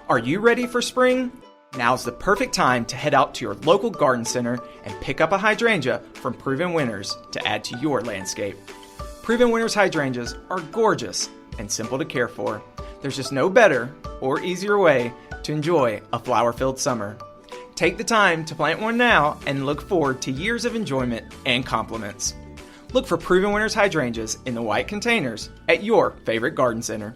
Are you ready for spring? Now's the perfect time to head out to your local garden center and pick up a hydrangea from Proven Winners to add to your landscape. Proven Winners hydrangeas are gorgeous and simple to care for. There's just no better or easier way to enjoy a flower-filled summer. Take the time to plant one now and look forward to years of enjoyment and compliments. Look for Proven Winners hydrangeas in the white containers at your favorite garden center.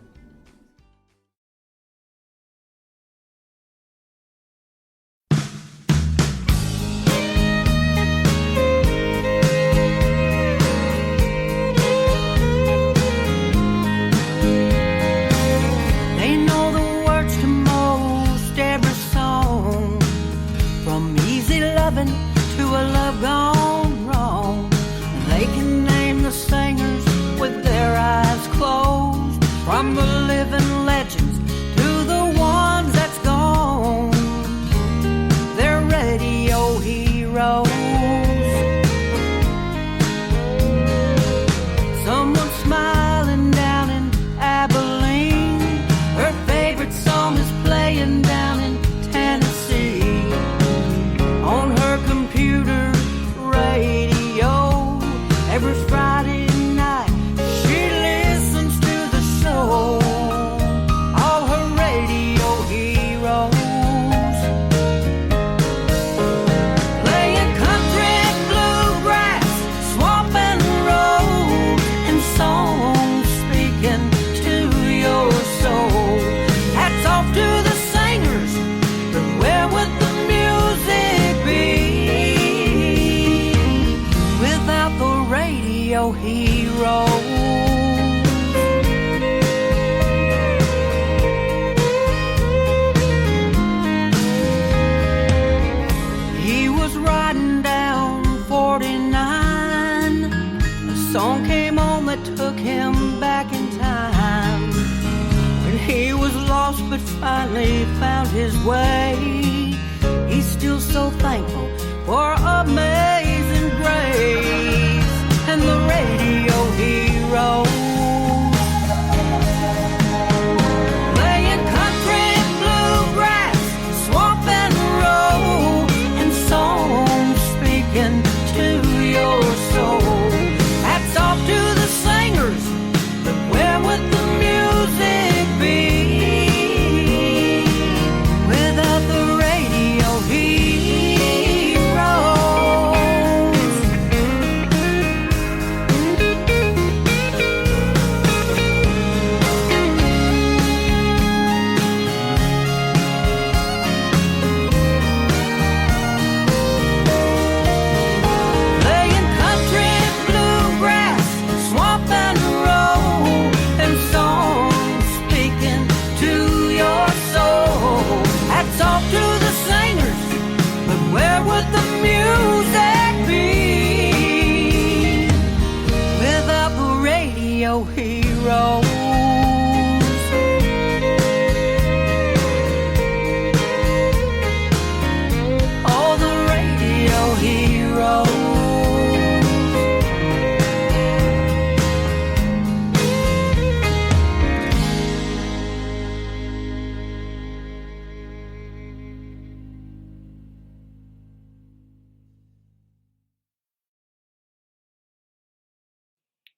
To a love gone wrong. They can name the singers with their eyes closed, from the living legends to the ones that's gone. They're radio heroes. Someone smiling down in Abilene, her favorite song is playing down in Tennessee. On her computer radio, every Friday night she listens to the show. All her radio heroes, playing country, bluegrass, swamp and road, and songs speaking to your soul. Hats off to the singers, but where would the music without the radio heroes? He was riding down 49. A song came on that took him back in time, when he was lost but finally found his way. He's still so thankful for amazing grace and the radio heroes, playing country, bluegrass, swamp and road, and songs speaking to your soul. Hats off to the singers, but where would the music be without the radio heroes? Playing country, bluegrass, swamp and road, and songs speaking to your soul. Hats off to the singers, but where would the music be without the radio heroes? All the radio heroes.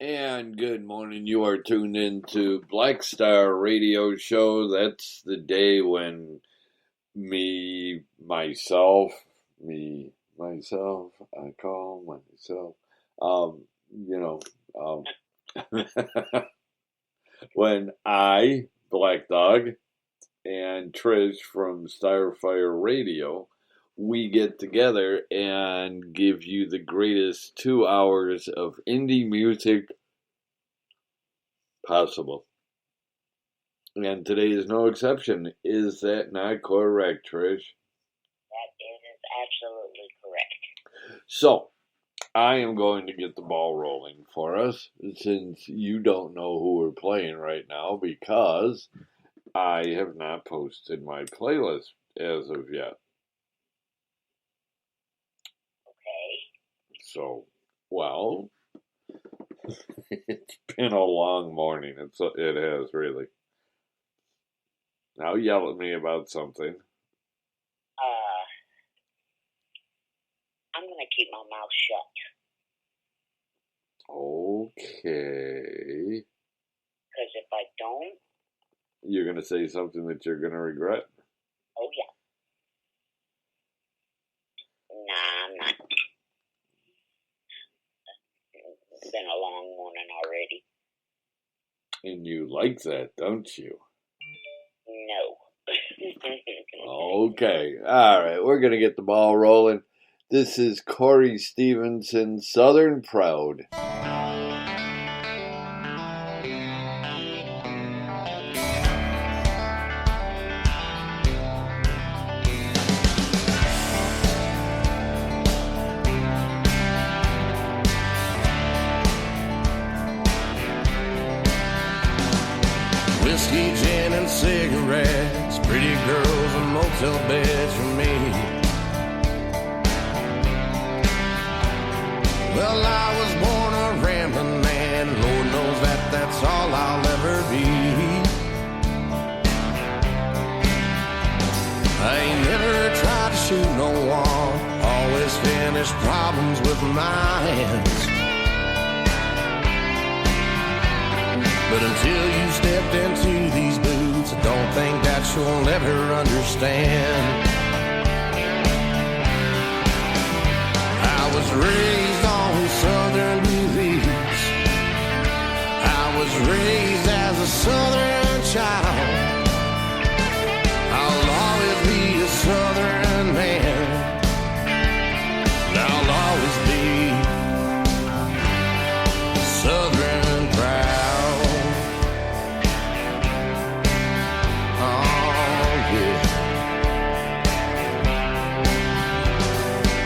And good morning. You are tuned into Black Star Radio Show. That's the day when myself, I call myself, when I, Black Dog, and Trish from Starfire Radio, we get together and give you the greatest 2 hours of indie music possible. And today is no exception. Is that not correct, Trish? That is absolutely correct. So, I am going to get the ball rolling for us, since you don't know who we're playing right now, because I have not posted my playlist as of yet. Okay. So, well, it's been a long morning. It has, really. Now yell at me about something. I'm going to keep my mouth shut. Okay. Because if I don't, You're going to say something that you're going to regret? oh yeah. Nah, I'm not. It's been a long morning already. And you like that, don't you? No. Okay. All right. We're going to get the ball rolling. This is Corey Stevenson, Southern Proud. Whiskey, gin, and cigarettes, pretty girls and motel beds for me. Well, I was born a rambling man, Lord knows that that's all I'll ever be. I ain't never tried to shoot no one, always finish problems with my hands. But until you stepped into these boots, I don't think that you'll ever understand. I was raised on Southern beliefs. I was raised as a Southern child. I'll always be a Southern man. And I'll always be Southern proud. Oh, yeah.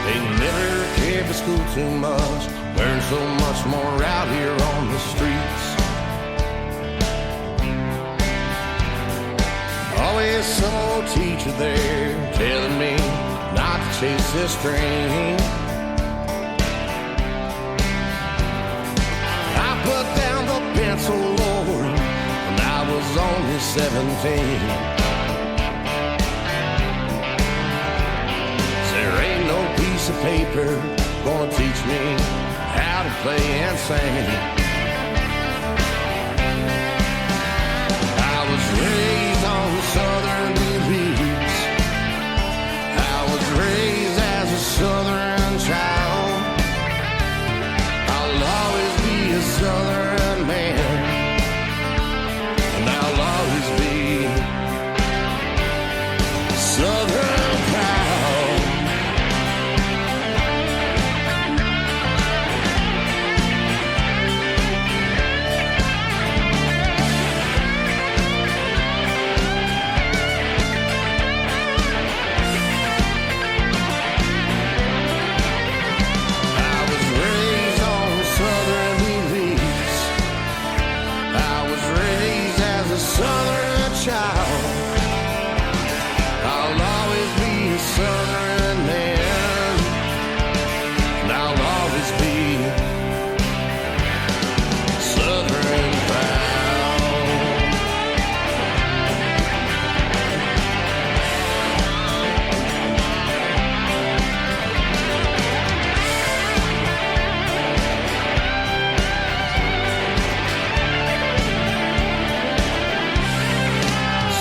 They never cared for school too much. Learned so much more out here on the streets. Always some old teacher there telling me not to chase this dream. I put down the pencil, Lord, when I was only 17. There ain't no piece of paper gonna teach me how to play and sing. I was raised on Southern beliefs. I was raised as a Southern child. I'll always be a Southern man. And I'll always be Southern proud. I was raised on Southern beliefs. I was raised as a Southern child. I'll always be a Southern man. And I'll always be Southern proud.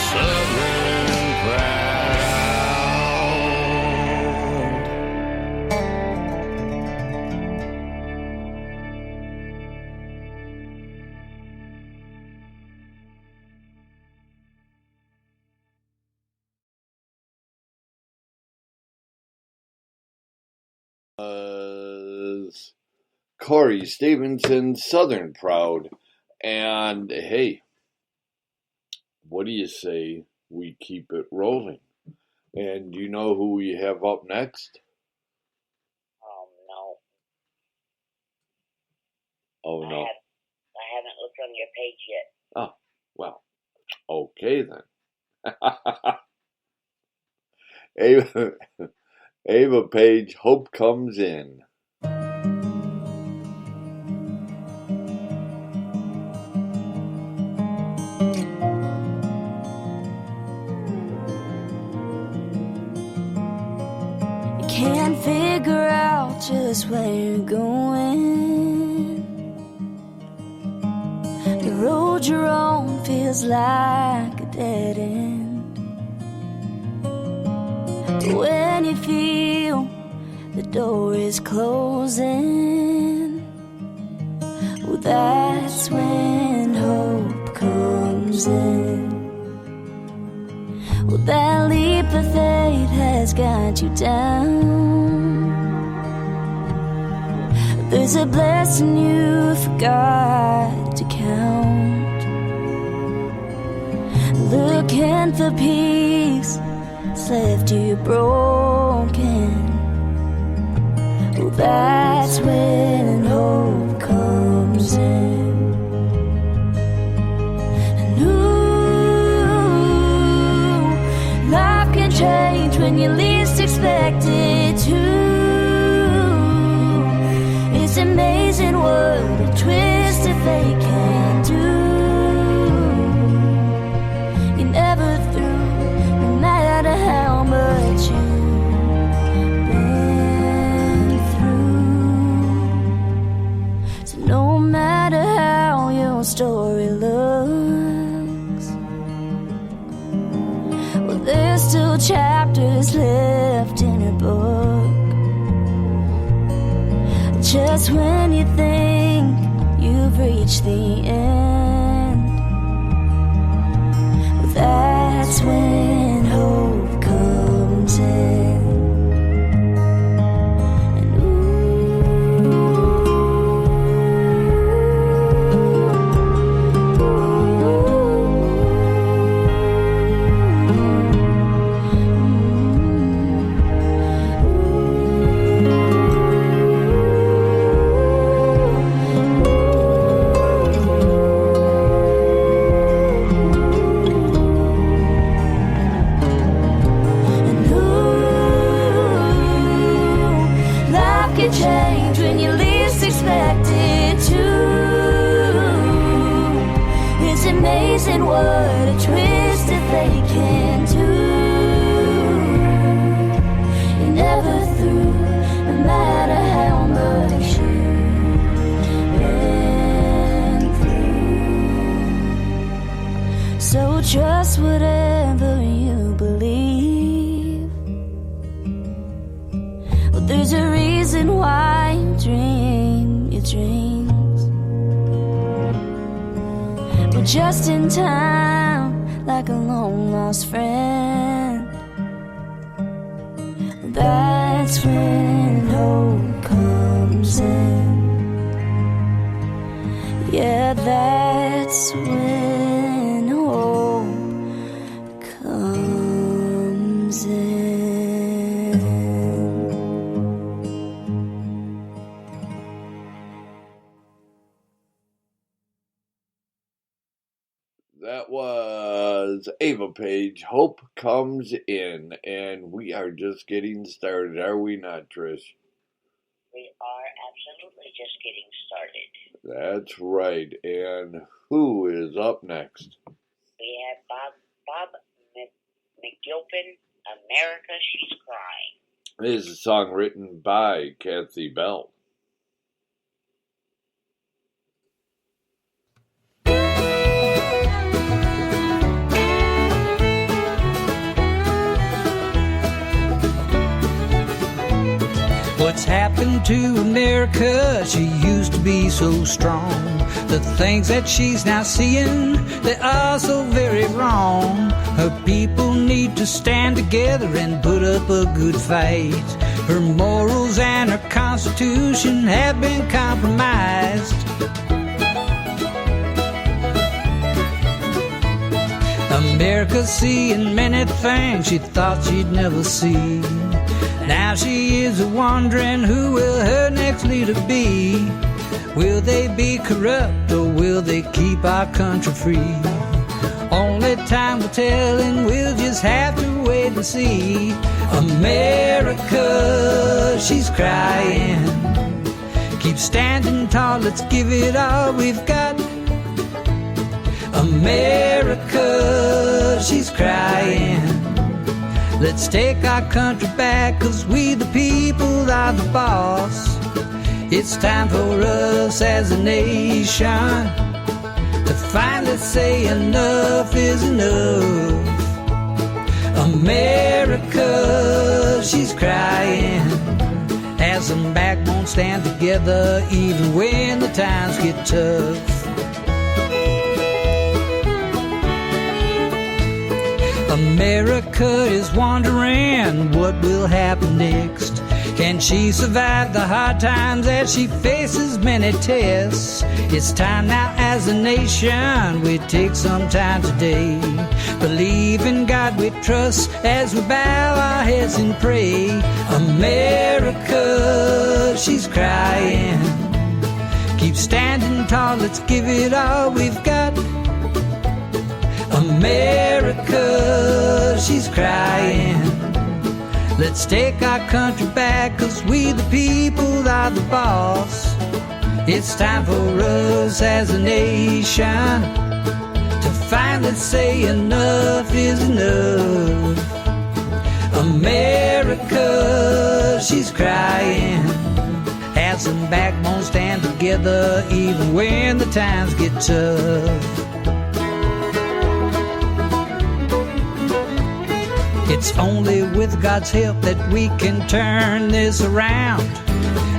Southern proud. Corey Stevenson, Southern Proud. And hey, what do you say we keep it rolling? And you know who we have up next? Oh, no. Oh, no. I haven't looked on your page yet. Oh, well, okay then. Ava Page, Hope Comes In. can't figure out just where you're going. The road you're on feels like a dead end. When you feel the door is closing, well, that's when hope comes in. Well, that leap of faith has got you down. There's a blessing you forgot to count. Looking for peace has left you broken. Well, that's when hope comes in. And ooh, life can change when you least expect it to. It's amazing what a twist of fate can do. You're never through, no matter how much you've been through. So no matter how your story looks, well, there's still chapters left in your book. Just when you think you've reached the end, well, that's when hope comes in. And change when you least expect it to. It's amazing what a twist of fate can do. You're never through, no matter how much you've been through. So trust whatever you believe. Well, there's a reason why you dream your dreams. But just in time, like a long lost friend, that's when hope comes in. Yeah, that's when hope comes in. That was Ava Page, Hope Comes In, and we are just getting started, are we not, Trish? We are absolutely just getting started. That's right, and who is up next? We have Bob McGilpin, America, She's Crying. This is a song written by Kathy Bell. What's happened to America? She used to be so strong. The things that she's now seeing, they are so very wrong. Her people need to stand together and put up a good fight. Her morals and her constitution have been compromised. America's seeing many things she thought she'd never see. Now she is wondering who will her next leader be. Will they be corrupt or will they keep our country free? Only time will tell and we'll just have to wait and see. America, she's crying. Keep standing tall, let's give it all we've got. America, she's crying. Let's take our country back, 'cause we the people are the boss. It's time for us as a nation to finally say enough is enough. America, she's crying as them backbone stand together even when the times get tough. America is wondering what will happen next. Can she survive the hard times as she faces many tests? It's time now as a nation we take some time today. Believe in God we trust as we bow our heads and pray. America, she's crying. Keep standing tall, let's give it all we've got. America, she's crying. Let's take our country back, 'cause we the people are the boss. It's time for us as a nation to finally say enough is enough. America, she's crying as some backbones stand together even when the times get tough. It's only with God's help that we can turn this around.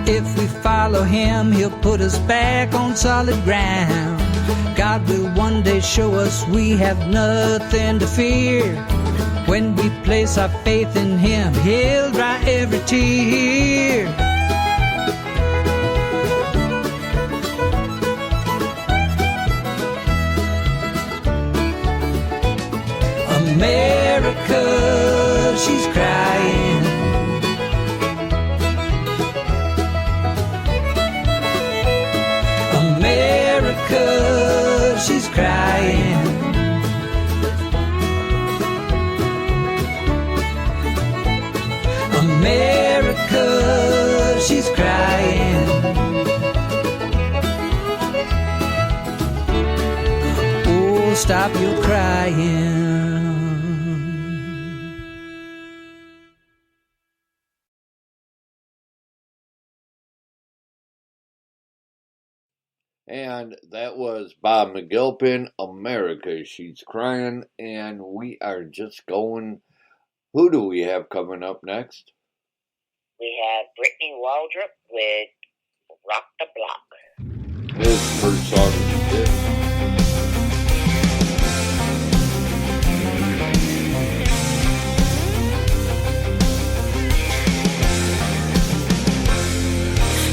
If we follow Him, He'll put us back on solid ground. God will one day show us we have nothing to fear. When we place our faith in Him, He'll dry every tear. America, she's crying. America, she's crying. America, she's crying. Oh, stop your crying. And that was Bob McGilpin, America, She's Crying. And we are just going. Who do we have coming up next? We have Brittany Waldrop with Rock the Block. His first song he did.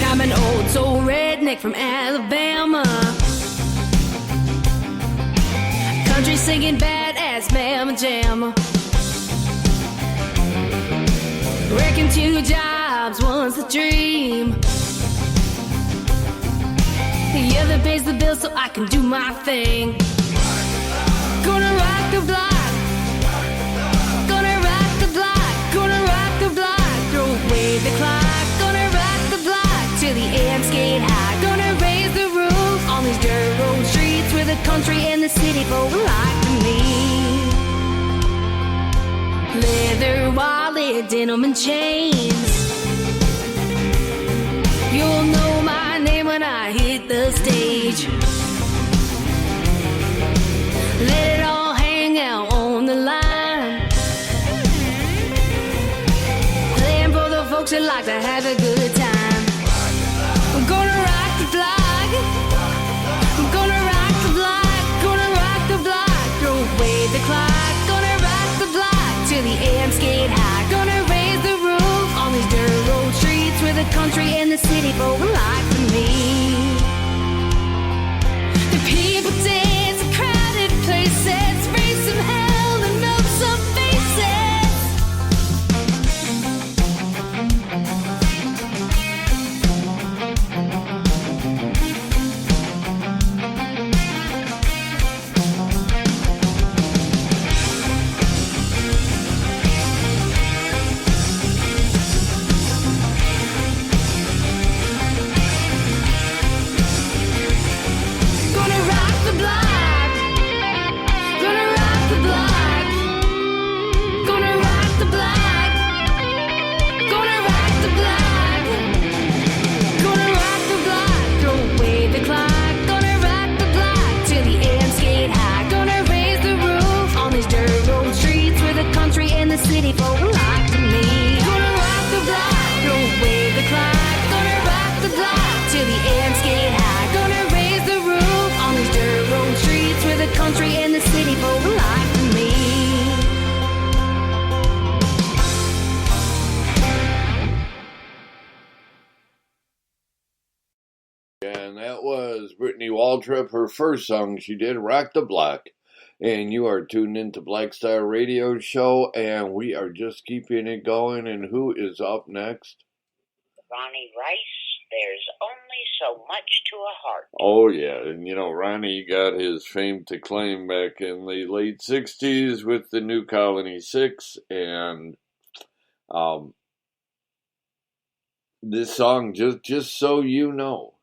I'm an old soul redneck from Alabama, country singing badass mamma jamma. Working 2 jobs once a dream. The other pays the bill so I can do my thing. Gonna rock the block, gonna rock the block, gonna rock the block, throw away the clock. Gonna rock the block till the amps get high. Gonna raise the roof on these dirt road streets where the country and the city folk like to meet. Leather wallet, denim and chains. You'll know my name when I hit the stage. Let it all hang out on the line. Playing for the folks that like to have a good time. I'm gonna rock the block. I'm gonna rock the block. Gonna rock the block. Throw away the clock. Gonna rock the block till the amps get high. Gonna raise the roof on these dirt road streets where the country and the city folk like to meet. The people dance in crowded places, raise some hell and melt some faces. Waltrip, her first song she did, Rock the Block. And you are tuned into Black Star Radio Show, and we are just keeping it going. And who is up next? Ronnie Rice, There's Only So Much to a Heart. Oh, yeah. And, Ronnie got his fame to claim back in the late 60s with the New Colony 6. And this song, just so you know,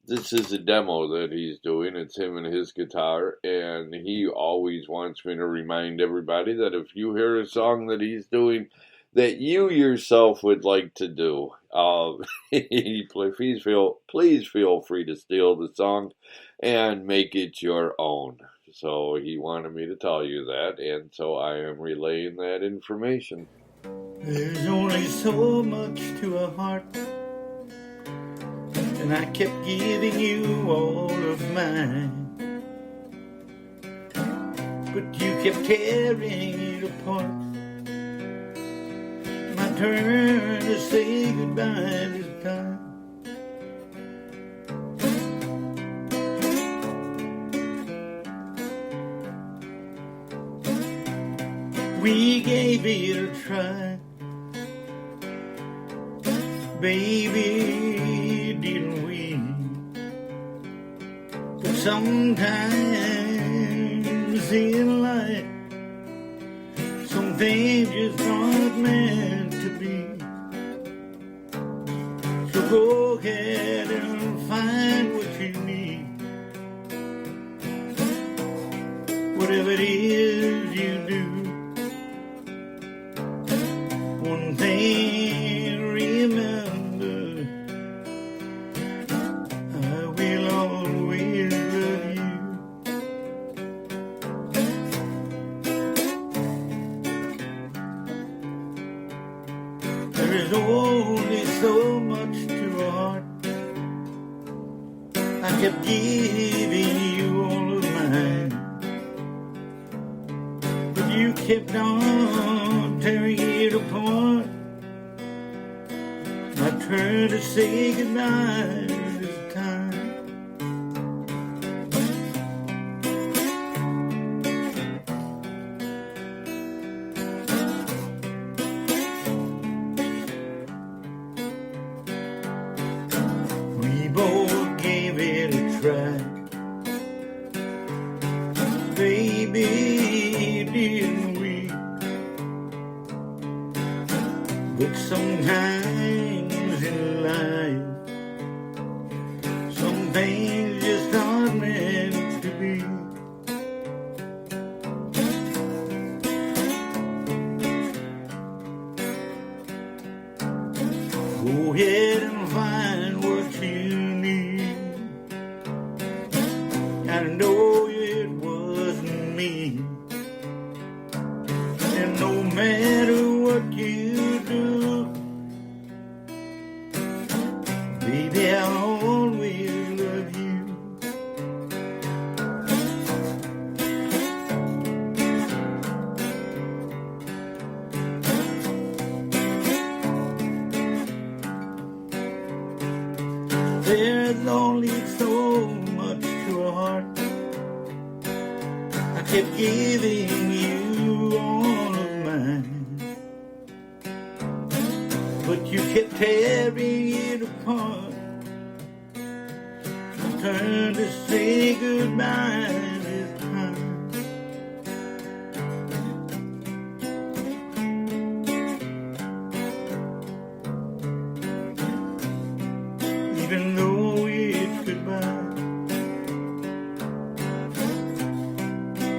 this is a demo that he's doing. It's him and his guitar. And he always wants me to remind everybody that if you hear a song that he's doing that you yourself would like to do, please feel free to steal the song and make it your own. So he wanted me to tell you that, and so I am relaying that information. There's only so much to a heart, and I kept giving you all of mine, but you kept tearing it apart. My turn to say goodbye this time. We gave it a try, baby, didn't we? But sometimes in life, some things just aren't meant to be. So go ahead and find what you need, whatever it is you do. One thing remember, I will always love you. There is only so much to a heart. I kept giving you all of mine, but you kept on tearing it apart. My turn to say goodbye this time. We both gave it a try, baby, didn't we? But sometimes in life, some things just aren't meant to be. Go ahead and find what you need. I know it wasn't me, and no matter what you do, baby, I'll always love you. There's only so much to a heart. I kept giving you all of mine, but you kept tearing it apart. My turn to say goodbye this time. Even though it's goodbye,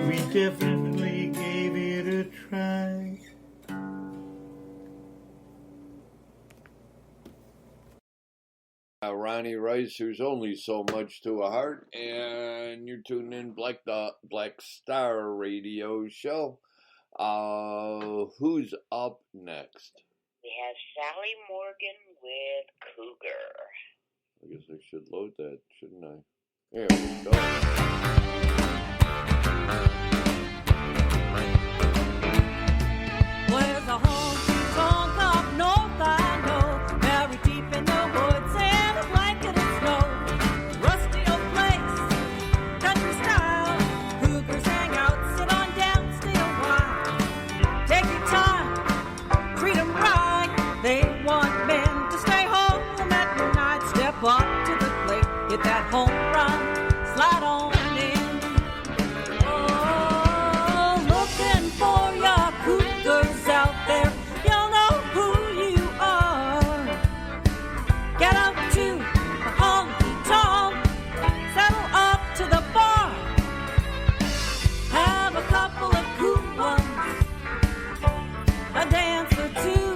we definitely gave it a try. Ronnie Rice, There's Only So Much to a Heart, and you're tuning in Black Star Radio Show. Who's up next? We have Sally Morgan with Cougar. I guess I should load that, shouldn't I? There we go. There's a honky tonk up north, I know, buried deep in the woods in a blanket of snow. home run, slide on in. Oh, looking for your cougars out there. You'll know who you are. Get up to the honky tonk, settle up to the bar. Have a couple of cool ones, a dance or two.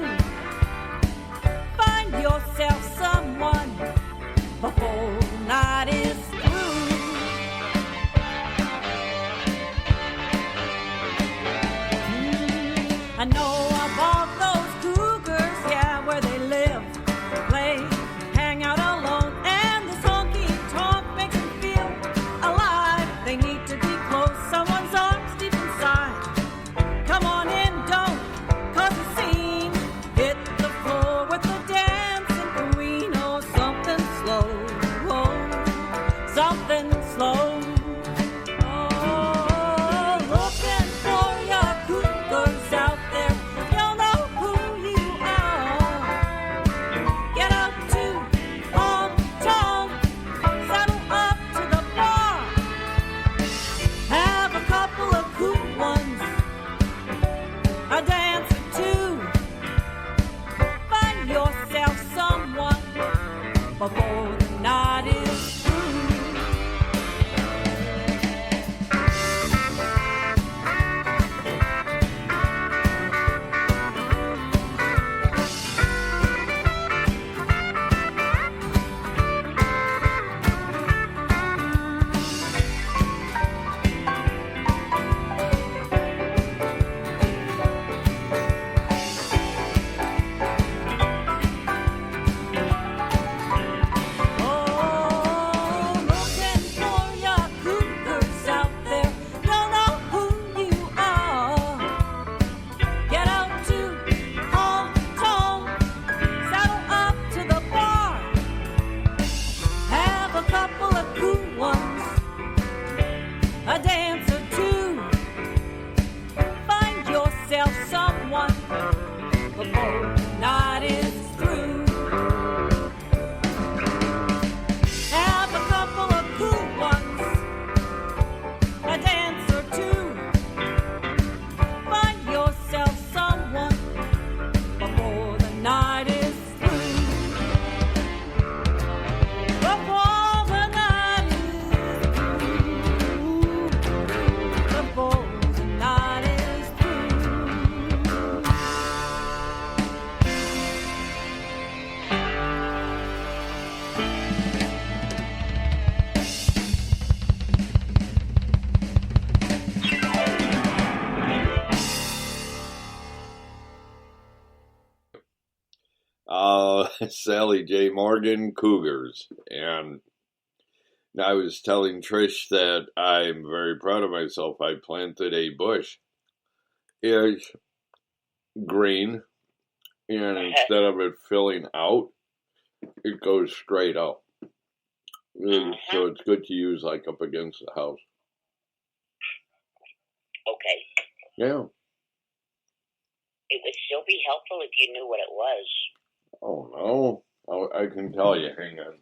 Find yourself someone before the night is through. I know about those cougars, yeah, where they live, play, hang out alone, and this honky tonk makes them feel alive. They need to be close, someone's arms deep inside. Come on in, don't cause a scene. Hit the floor with the dancing queen, or something slow, something slow. Oh, looking for your cougars out there. You'll know who you are. Get up to honky tonk, settle up to the bar. Have a couple of cool ones, a dance or two. Find yourself someone before the night is through. Oh, looking for your cougars out there. You'll know who you are. Get out to honky tonk, settle up to the bar. Have a couple of cool ones, a dance or two. Find yourself someone before the night is through. Have a couple of cool ones, a dance or two. Find yourself someone before the night is through. Before the night is through. Before the night is through. Sally J. Morgan, Cougars. And I was telling Trish that I'm very proud of myself. I planted a bush. It's green, and instead of it filling out, it goes straight up. So it's good to use like up against the house. Okay. Yeah. It would still be helpful if you knew what it was. Oh, no. I can tell you. Hang on.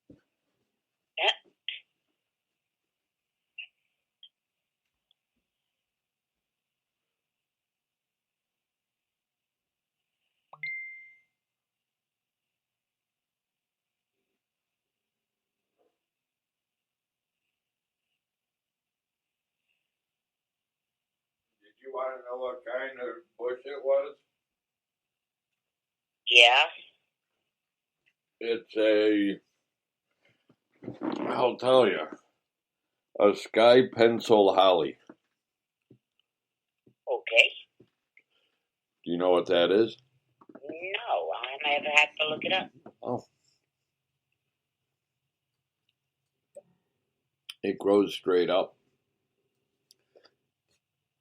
Yeah. Did you want to know what kind of bush it was? Yeah. It's I'll tell you, a sky pencil holly. Okay. Do you know what that is? No, I never had to look it up. Oh. It grows straight up.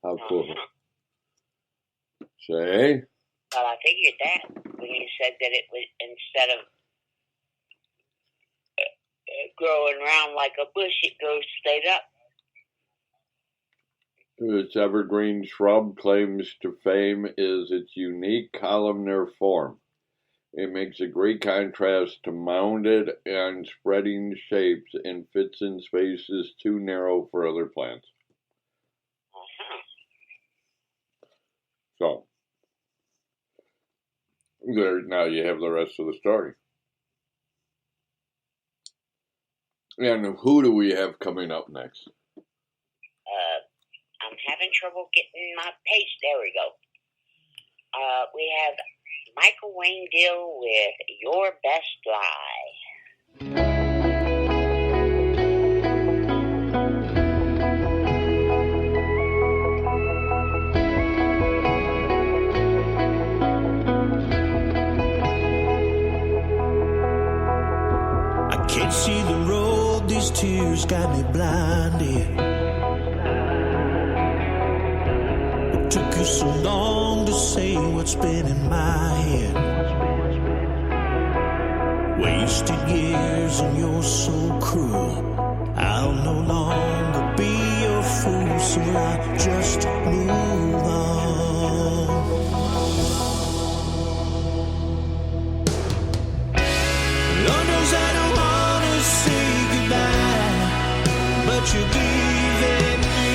How cool. Say? Well, I figured that when you said that it was, instead of growing around like a bush, it goes straight up. Its evergreen shrub claims to fame is its unique columnar form. It makes a great contrast to mounded and spreading shapes and fits in spaces too narrow for other plants. So, there, now you have the rest of the story. And who do we have coming up next? I'm having trouble getting my pace. There we go. We have Michael Wayne Dill with Your Best Lie. I can't see the road, these tears got me blinded. It took you so long to say what's been in my head. Wasted years and you're so cruel. I'll no longer be your fool, so I just move on. Lord knows I don't wanna say goodbye, but you're giving me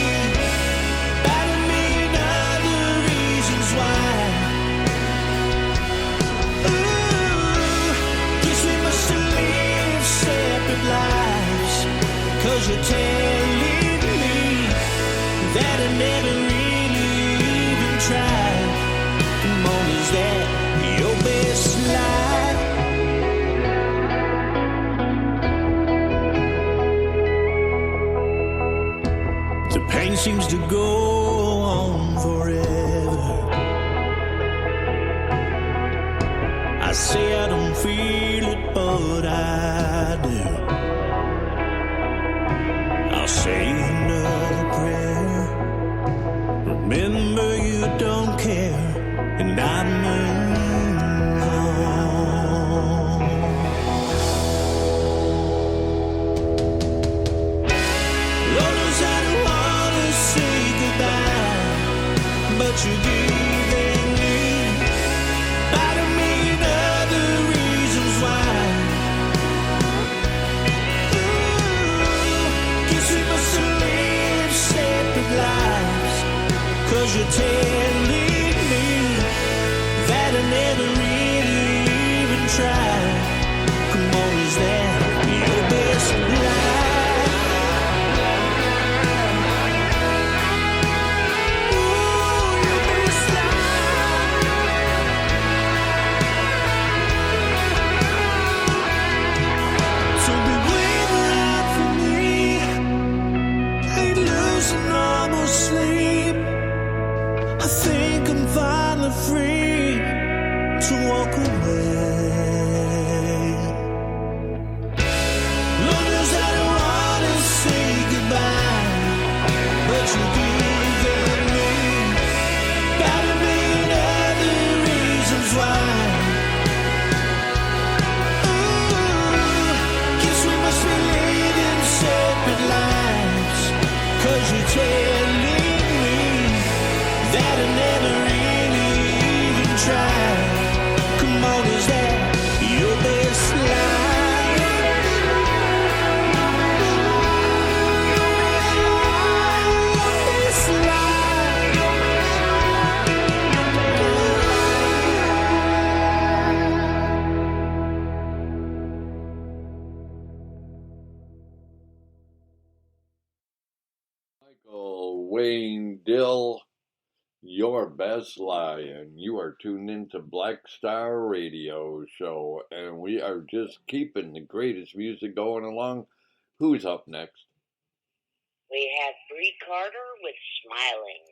about a million other reasons why. Ooh, guess we must have lived separate lives, 'cause you're telling me that I never really even tried. Come on, is that your best lie? The pain seems to go on forever. I say I don't feel it, but I do. I'll say another prayer. Remember you don't care, and I move on. Lord knows I don't wanna say goodbye, but you're giving me about a million other reasons why. Ooh, guess we must have lived separate lives, 'cause you're telling me that I never really even tried. Come on, is that your best lie? Free to walk away. Lord knows I don't wanna say goodbye, but you're giving me about a million other reasons why. Ooh, guess we must be living separate lives, 'cause you're telling me that I never try. Come on, is that your best lie? Best Michael Wayne Dill, Your Best Lie, and you are tuned into Black Star Radio Show, and we are just keeping the greatest music going along. Who's up next? We have Bree Carter with Smiling.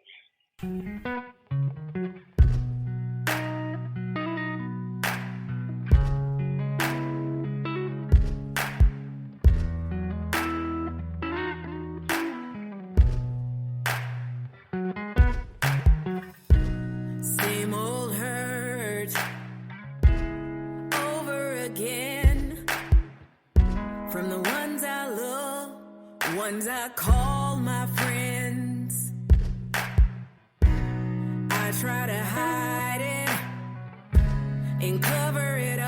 Same old hurt over again from the ones I love, ones I call my friends. I try to hide it and cover it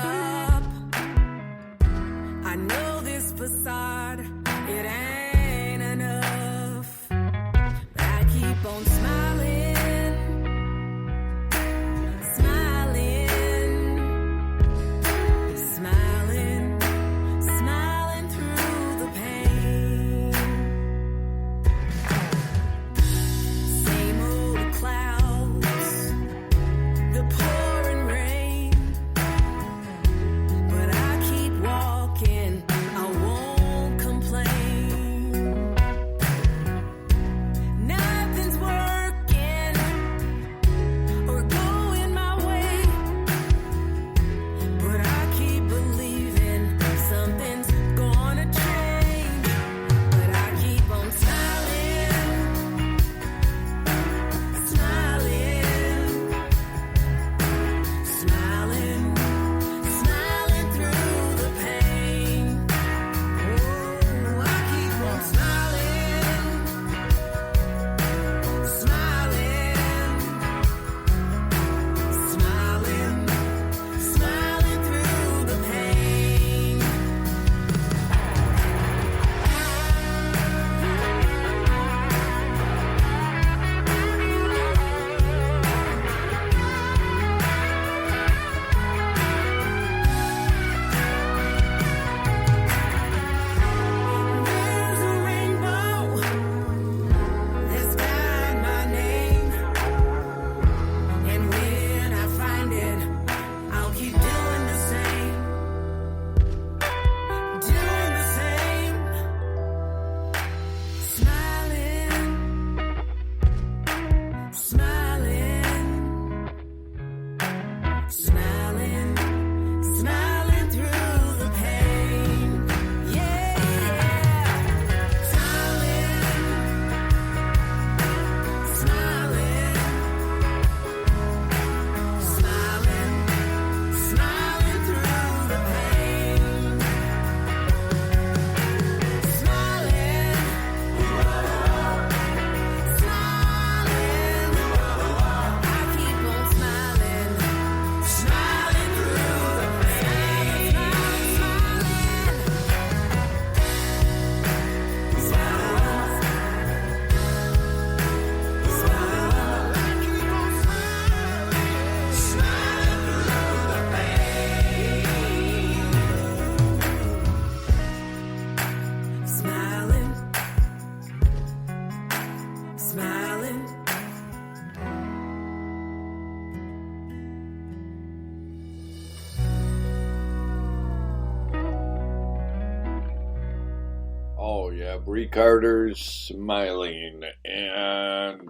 Oh, yeah, Bree Carter's Smiling. And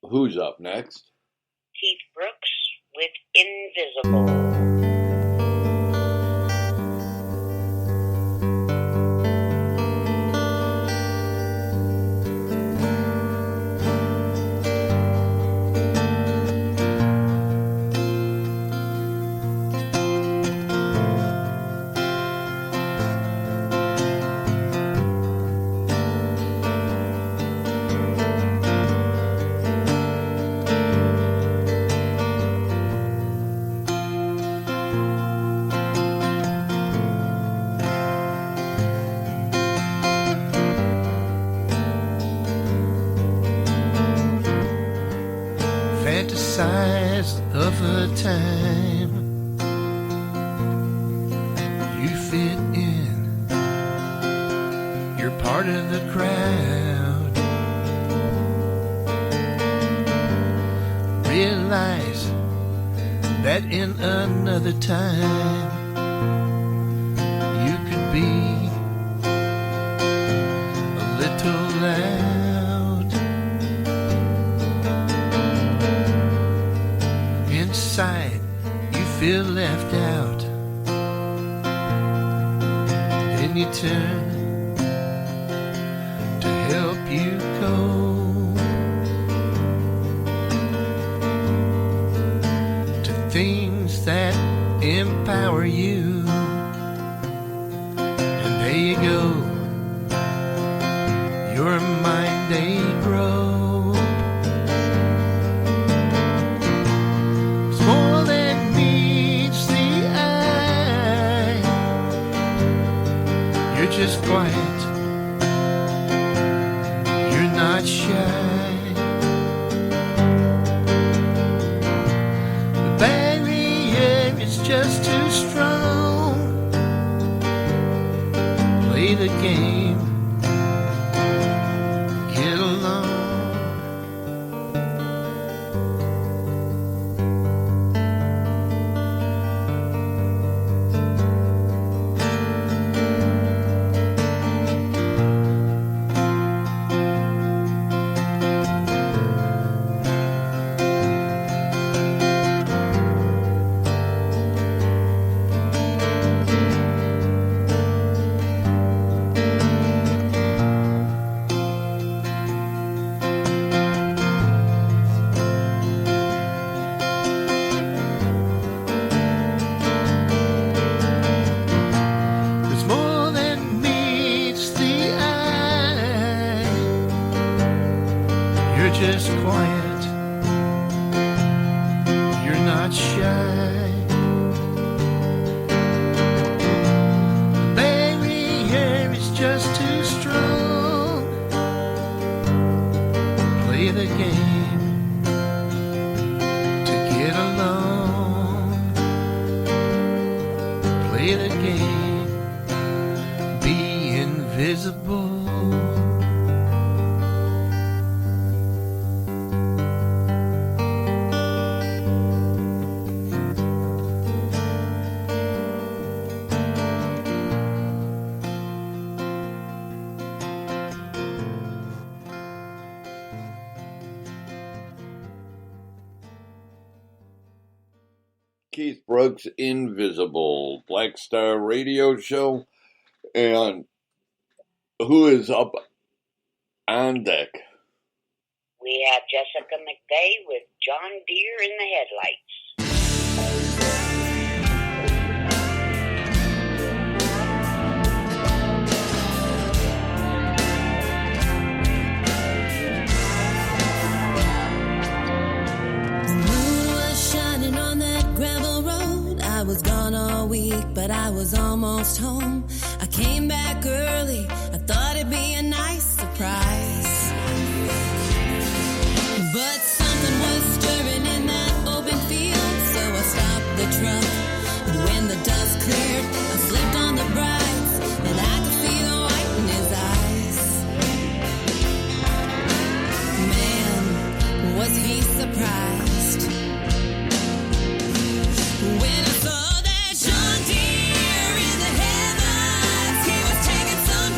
who's up next? Keith Brooks with Invisible. Fantasize of a time you fit in. You're part of the crowd. Realize that in another time you could be a little loud. Inside you feel left out. Then you turn to help you cope to things that empower you. And there you go, your mind a grow. More than meets the eye. You're just quiet. You're not shy. The barrier is just too strong. Play the game. Get along. There's more than meets the eye. You're just quiet. You're not shy. The barrier is just too strong. Play the game to get along. Play the game. Be invisible. Keith Brooks, Invisible, Black Star Radio Show. And who is up on deck? We have Jessica McVeigh with John Deere in the Headlights. The moon was shining on that gravel road. I was gone all week, but I was almost home. I came back early. I thought it'd be a nice surprise. But something was stirring in that open field, so I stopped the truck. And when the dust cleared, I slipped on the brights, and I could see the white in his eyes. Man, was he surprised when I saw that John Deere in the headlights. He was taking some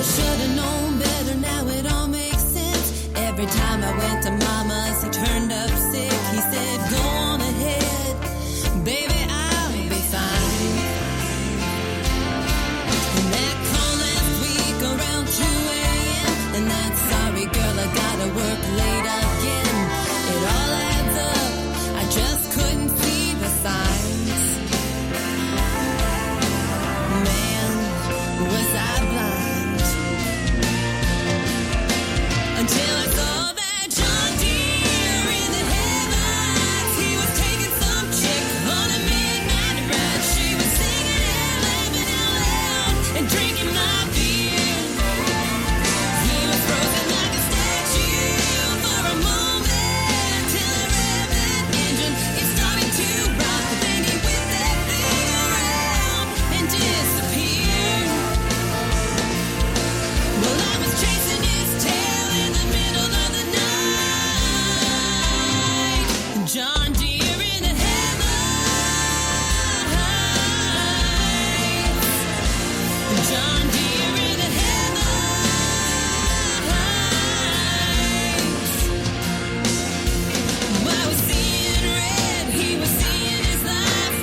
should've known better, now it all makes sense. Every time I went to Mama's, he turned up sick. He said, go on ahead, baby, I'll be fine. And that call last week around 2 a.m. And that sorry girl, I gotta work late again. It all adds up, I just couldn't see the signs. Man, was I blind until I saw that John Deere in the headlights. He was taking some chick on a midnight ride. She was singing and laughing out loud and drinking my beer. He was frozen like a statue for a moment till I revved that engine. It started to rock, but then he whipped that thing around and disappeared. Well, I was chasing his tail in the middle of the night. John Deere in the headlights. John Deere in the headlights. I was seeing red, he was seeing his life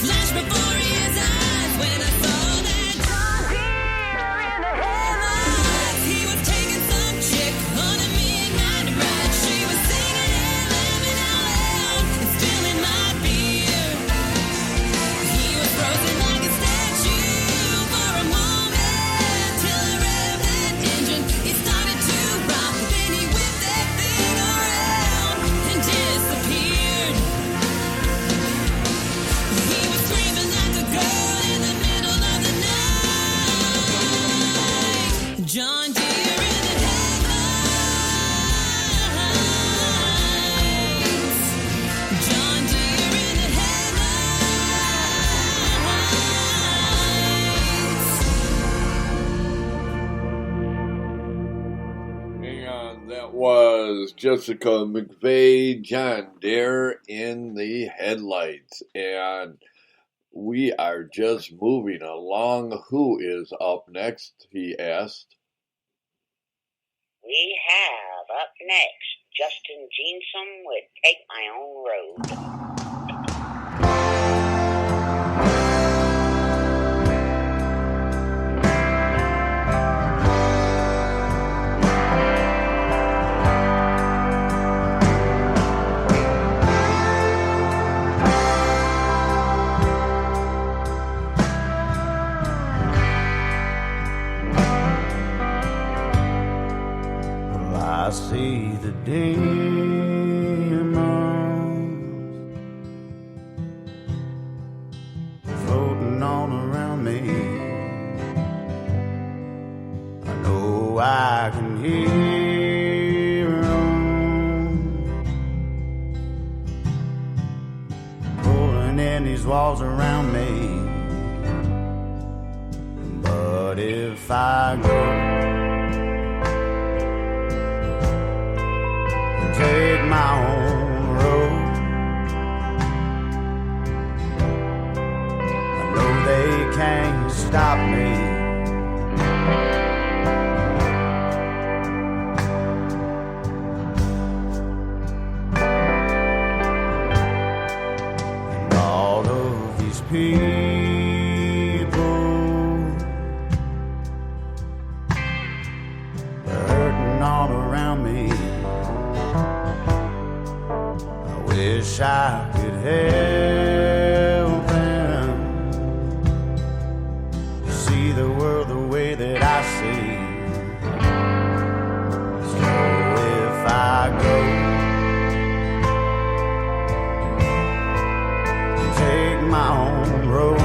flash before his eyes when I saw that John Deere in the headlights. He was taking some chick on a midnight ride. She was singing and laughing out loud and spilling my beer. He was frozen like a statue for a moment till I revved that engine. It started to rock, then he whipped that thing around and disappeared. He was screaming like a girl in the middle of the night. John Deere in the headlights. John Deere in the headlights. Hang on, that was Jessica McVeigh, John Deere in the Headlights. And we are just moving along. Who is up next? He asked. We have up next Justin Jeanson with Take My Own Road. Well, I see the demons floating all around me. I know I can hear them pulling in these walls around me. But if I go take my own road, I know they can't stop me. And all of these people are hurting all around me. Wish I could help them see the world the way that I see. So if I go and take my own road,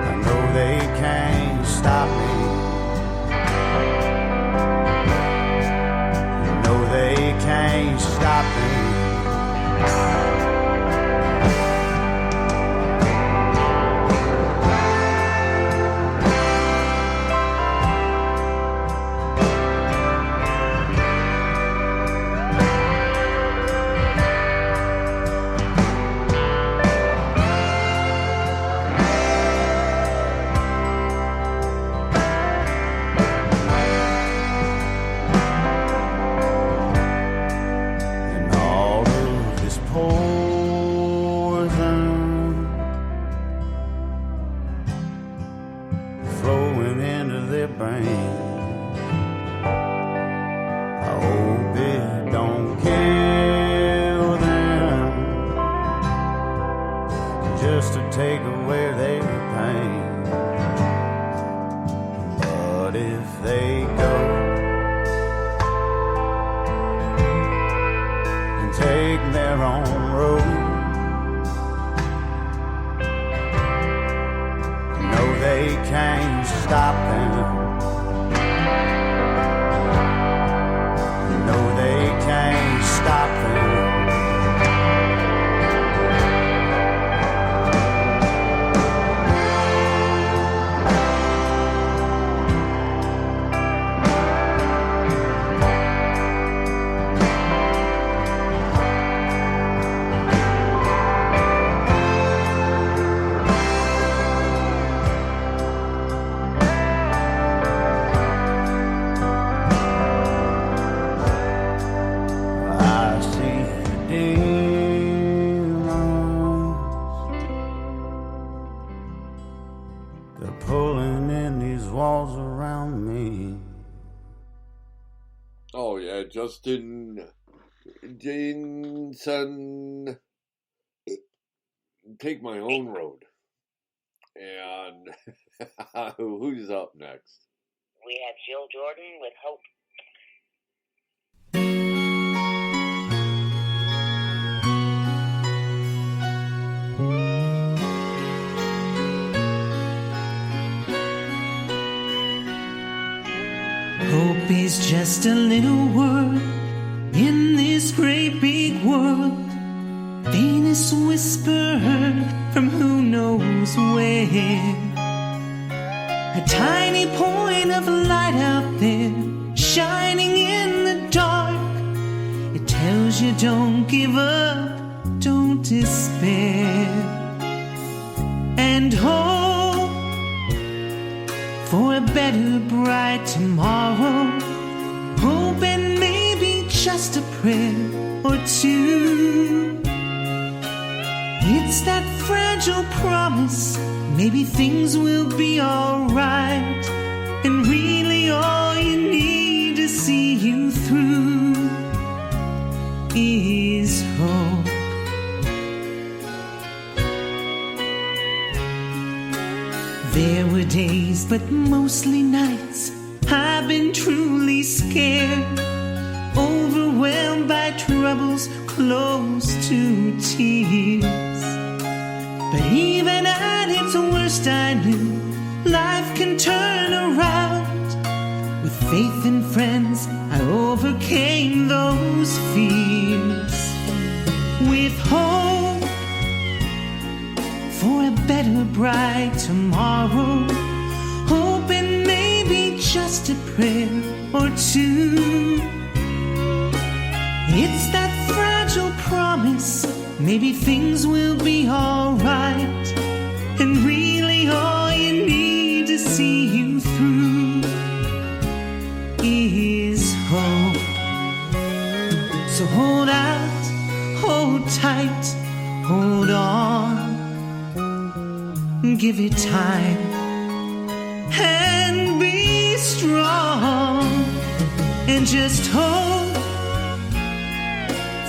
I know they can't stop me. They can't bring. I hope it don't kill them just to take away their pain. But if they go and take their own road, no, they can't stop them. No, they can't stop them. I see demons. They're pulling in these walls around me. Oh yeah, Justin Jameson, Take My Own Road. And who's up next? We have Jill Jordan with Hope. Hope is just a little word in this great big world. Venus whispered from who knows where. A tiny point of light out there, shining in the dark. It tells you don't give up, don't despair. And hope for a better, bright tomorrow. Hope and maybe just a prayer or two. It's that fragile promise, maybe things will be alright. And really all you need to see you through is hope. There were days, but mostly nights, I've been truly scared, overwhelmed by troubles close to tears. But even at its worst I knew life can turn around. With faith and friends I overcame those fears. With hope for a better, bright tomorrow. Hope and maybe just a prayer or two. It's that fragile promise, maybe things will be alright. And really all you need to see you through is hope. So hold out, hold tight, hold on. Give it time and be strong. And just hope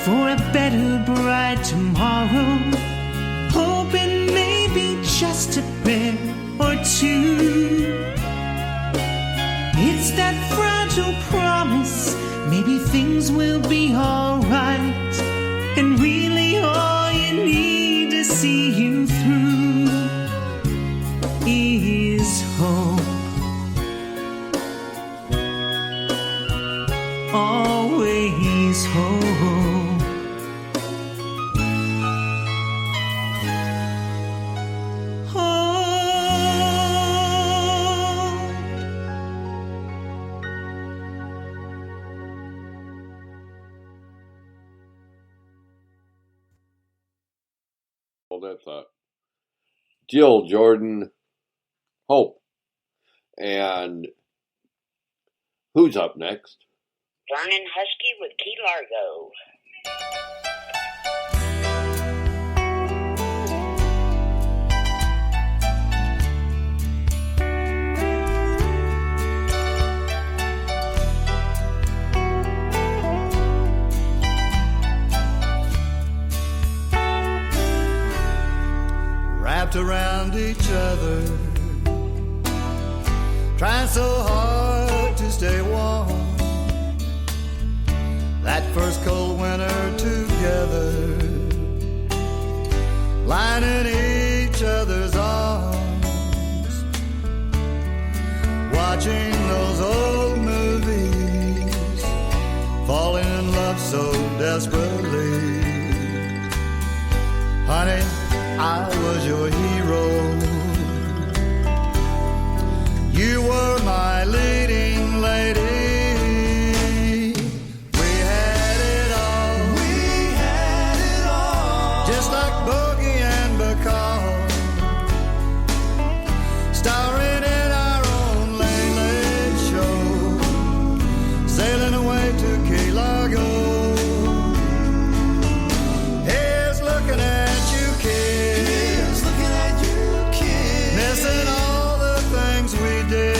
for a better, bright tomorrow. Hope and maybe just a prayer or two. It's that fragile promise, maybe things will be alright. And really all you need to see you through is hope. Always hope. Hold that thought. Jill Jordan, Hope. And who's up next? Vernon Husky with Key Largo. each other, trying so hard to stay warm. That first cold winter together, lying in each other's arms, watching those old movies, falling in love so desperately. Honey, I was your hero. You were my leading lady. We had it all. We had it all. Just like Bogey and Bacall, starring in our own late, late show, sailing away to Key Largo. Here's looking at you, kid. Here's looking at you, kid. Missing all the things we did.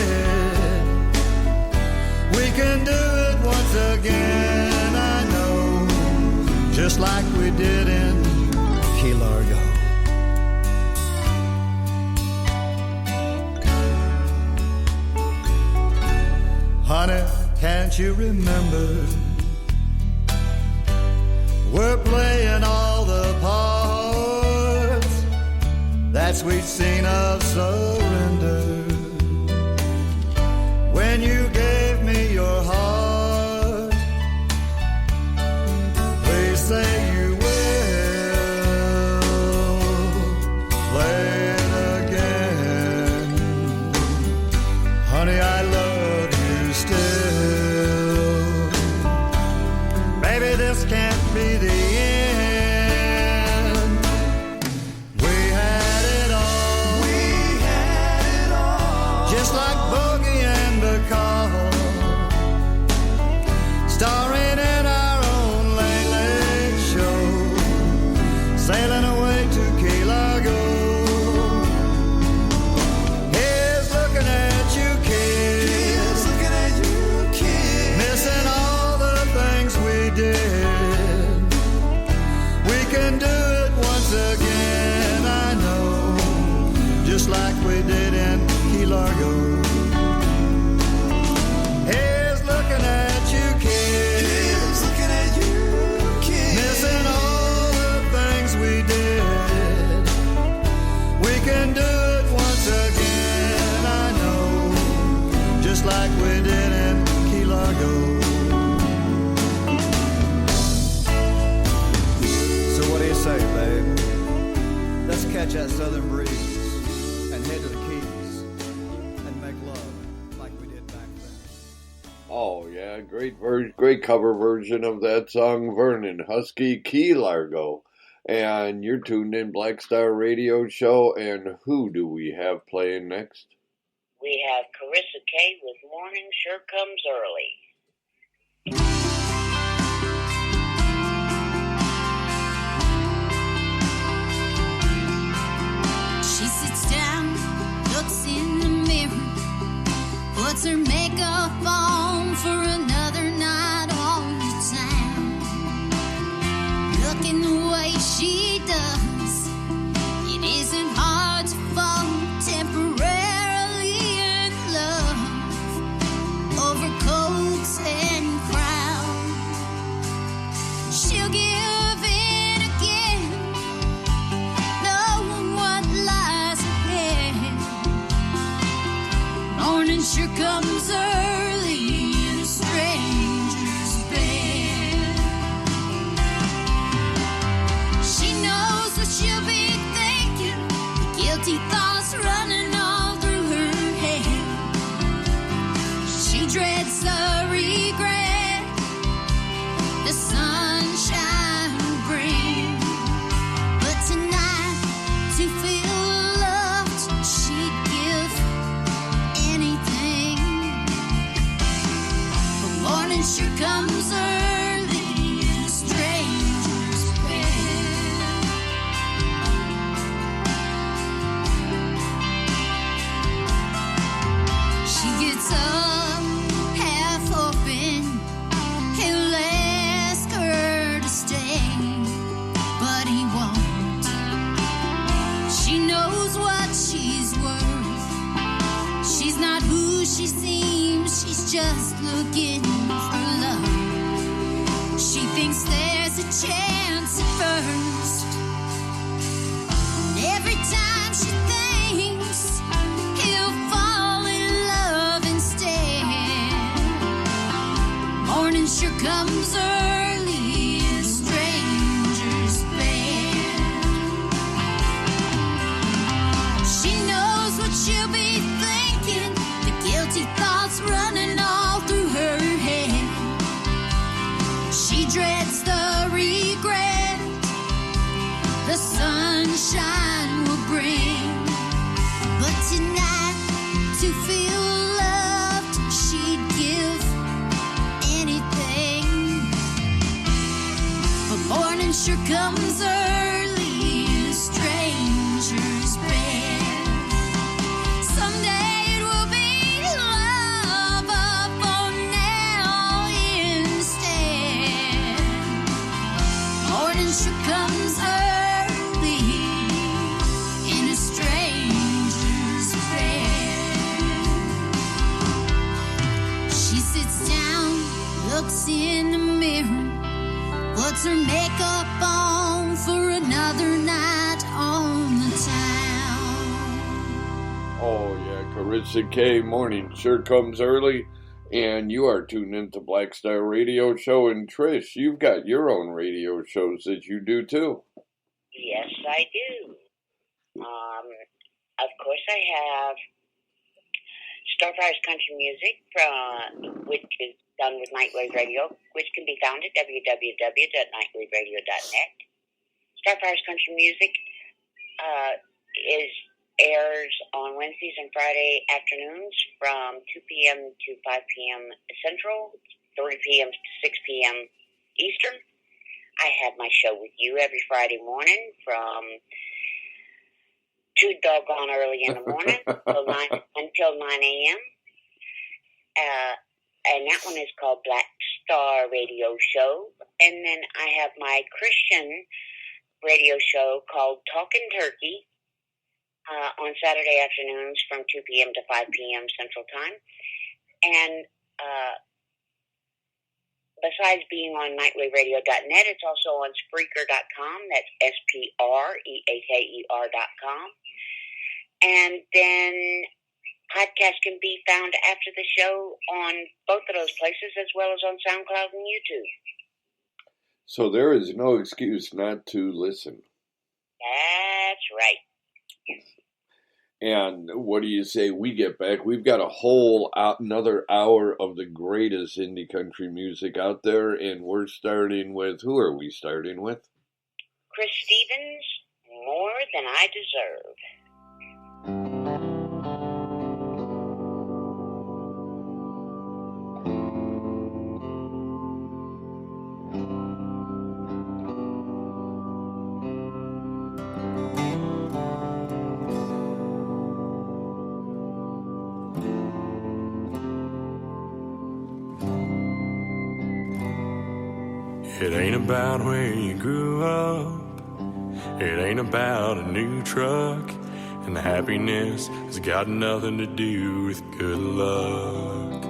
We can do it once again, I know, just like we did in Key Largo. Honey, can't you remember? We're playing all the parts, that sweet scene of surrender, when you gave me your heart. Please say you will play it again. Honey, I love you still. Baby, this can't be the end. We had it all. We had it all. Just like Bogey and Bacall, starring in our own late, late show, sailing away to Key Largo. Here's looking at you, kid. Here's looking at you, kid. Missing all the things we did. We can do it once again, I know, just like we did in Key Largo. Here's looking at you, kid. Here's looking at you, kid. Missing all the things we did. We can do it once again, I know, just like we did in Key Largo. So what do you say, babe? Let's catch that southern breeze and head to the Keys and make love like we did back then. Oh yeah, great cover version of that song, Vernon Husky, Key Largo. And you're tuned in Black Star Radio Show, and who do we have playing next? We have Carissa Kay with Morning Sure Comes Early. She sits down, looks in the mirror, puts her makeup on for another night on the town. Looking the way she does, it isn't hard to fall temporarily in love over coats and crown. She'll give in again, knowing what lies ahead. Morning sure comes early in a stranger's bed. She knows what she'll be thinking, the guilty thoughts running all through her head. She dreads the regret the sunshine will bring. But tonight, to feel loved, she'd give anything. But morning sure comes early in a stranger's bed. just looking for love. She thinks there's a chance at first. And every time she thinks he'll fall in love instead, morning sure comes early, a stranger's bed. She knows what she'll be thinking, the guilty thoughts running all through her head. She dreads the regret the sunshine will bring. But tonight, to feel loved, she'd give anything. But morning sure comes early, a stranger's bed. Someday it will be love, but for now instead, morning sure comes early in a stranger's bed. She sits down, looks in the mirror, puts her makeup on for another night on the town. Oh, yeah, Carissa K. Morning sure comes early. And you are tuned into Black Star Radio Show. And Trish, you've got your own radio shows that you do too. Yes, I do. Of course, I have Starfire's Country Music, which is done with Nightwave Radio, which can be found at www.nightwaveradio.net. Starfire's Country Music airs on Wednesdays and Friday afternoons from 2 p.m. to 5 p.m. Central, 3 p.m. to 6 p.m. Eastern. I have my show with you every Friday morning from too doggone early in the morning until 9 a.m. And that one is called Black Star Radio Show. And then I have my Christian radio show called Talkin' Turkey on Saturday afternoons from 2 p.m. to 5 p.m. Central Time. And besides being on nightwaveradio.net, it's also on Spreaker.com. That's SPREAKER.com. And then podcasts can be found after the show on both of those places, as well as on SoundCloud and YouTube. So there is no excuse not to listen. That's right. And what do you say we get back? We've got a whole another hour of the greatest indie country music out there, and we're starting with, who are we starting with? Chris Stevens, More Than I Deserve. It ain't about where you grew up. It ain't about a new truck. And happiness has got nothing to do with good luck.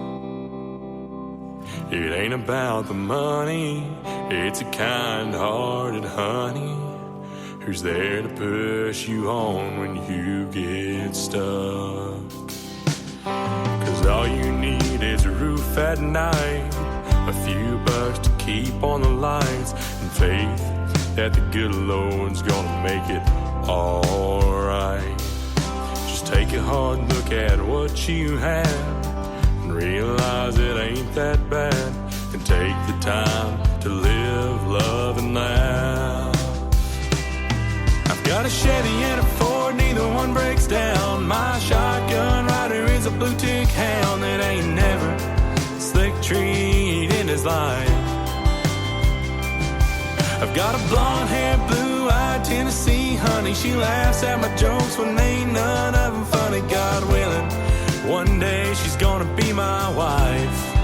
It ain't about the money. It's a kind-hearted honey who's there to push you on when you get stuck. 'Cause all you need is a roof at night, a few bucks to keep on the lights, and faith that the good Lord's gonna make it alright. Just take a hard look at what you have and realize it ain't that bad, and take the time to live, love, and laugh. I've got a Chevy and a Ford, neither one breaks down. My shotgun rider is a blue tick hound that ain't never slick treat in his life. I've got a blonde-haired, blue-eyed Tennessee honey. She laughs at my jokes when ain't none of them funny. God willing, one day she's gonna be my wife.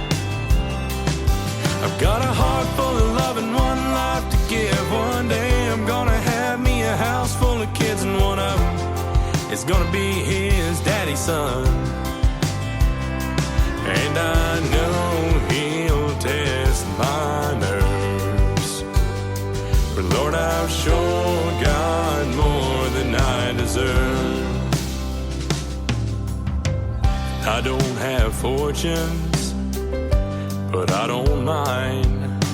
I've got a heart full of love and one life to give. One day I'm gonna have me a house full of kids, and one of them is gonna be his daddy's son. and I know he'll test my nerves. But Lord, I've sure got more than I deserve. I don't have fortunes, but I don't mind.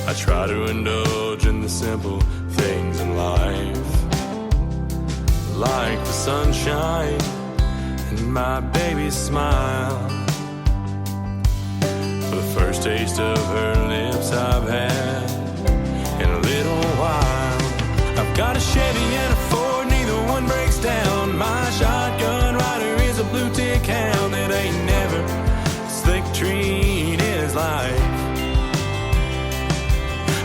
I try to indulge in the simple things in life, like the sunshine and my baby's smile. For the first taste of her lips I've had in a little while. I've got a Chevy and a Ford, neither one breaks down. My shotgun rider is a blue tick hound that ain't never slick treat in his life.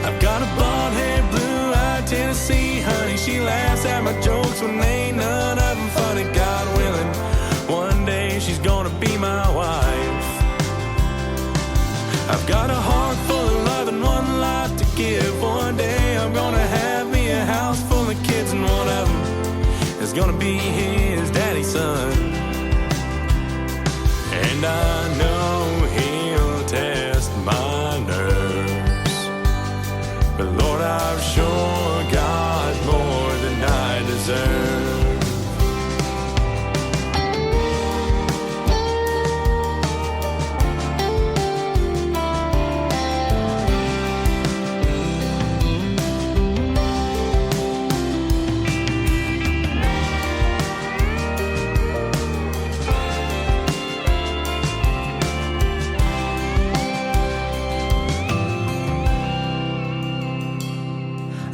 I've got a blonde-haired, blue-eyed Tennessee honey. She laughs at my jokes when ain't none of them funny. God willing, one day she's gonna be my wife. I've got a heart full of love and one life to give. One day I'm gonna have me a house full of kids, and one of them is gonna be his daddy's son. And I know he'll test my nerves, but Lord, I've sure got more than I deserve.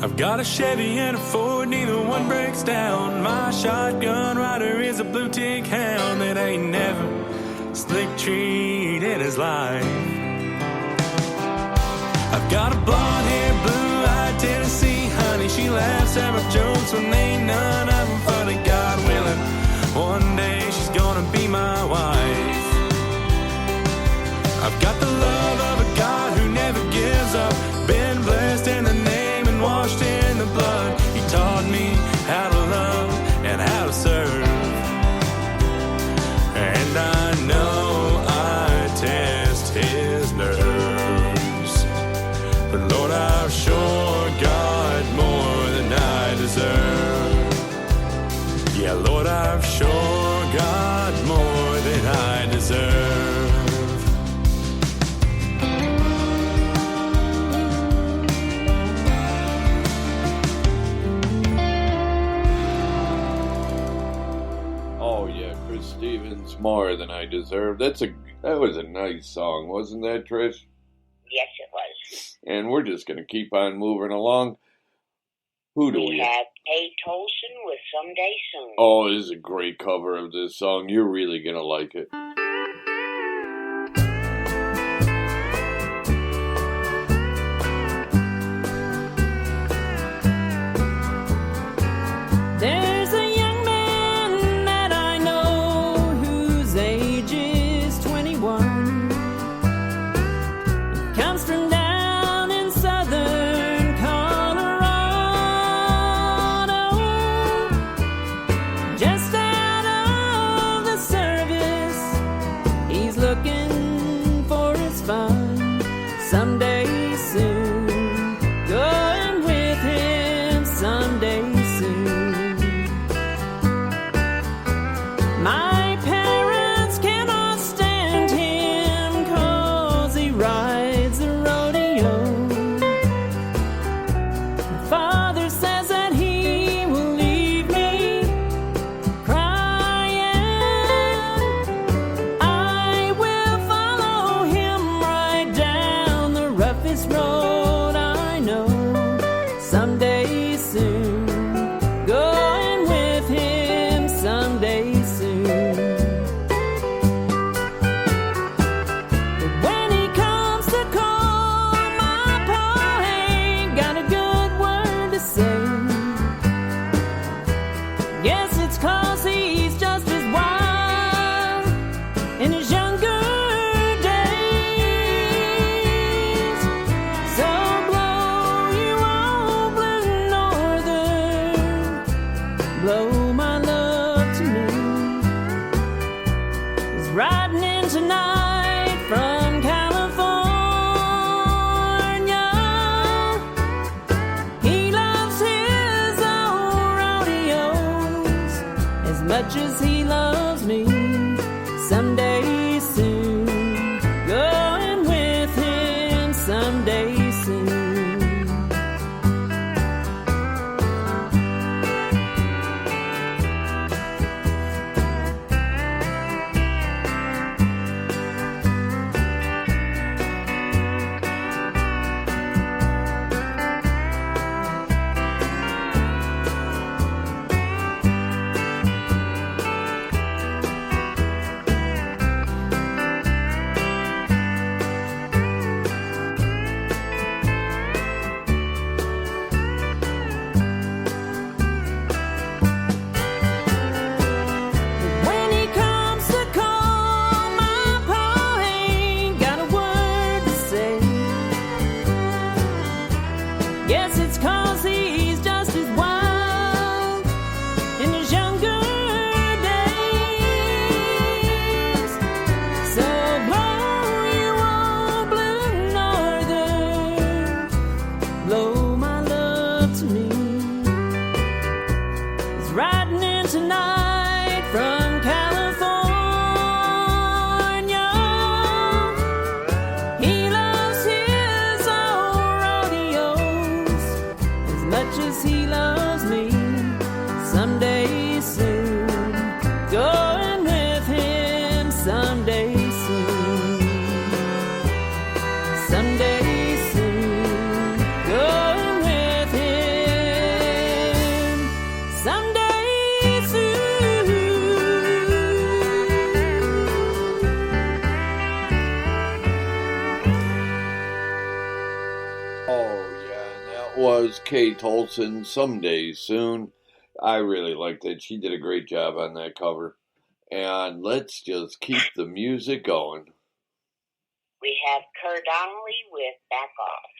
I've got a Chevy and a Ford, neither one breaks down. My shotgun rider is a blue tick hound that ain't never slick treat in his life. I've got a blonde-haired, blue-eyed Tennessee honey. She laughs at my jokes when ain't none of them funny. God willing, one day she's gonna be my wife. I've got the love of a God who never gives up. Been blessed in the name and washed in the blood. He taught me how to love and how to serve. And I know I test his nerves, but Lord, I've sure got more than I deserve. Yeah, Lord, I've sure got more than I deserve. Stevens, More Than I Deserve. That was a nice song, wasn't that, Trish? Yes, it was. And we're just going to keep on moving along. Who do we have? A. Tolson with Someday Soon. Oh, this is a great cover of this song. You're really going to like it. Riding in tonight much as he loves me. Someday soon, going with him someday soon. When he comes to call, my pa ain't got a word to say. Guess it's 'cause he's just as wild in his younger days. So blow you old blue northern, blow my love to me. It's riding in tonight from California. He loves his old rodeos as much as he loves me. Someday soon, going with him someday soon. Someday soon, going with him someday soon. Oh, yeah, and that was Kate Olsen, Someday Soon. I really liked it. She did a great job on that cover. And let's just keep the music going. We have Kerr Donnelly with Back Off.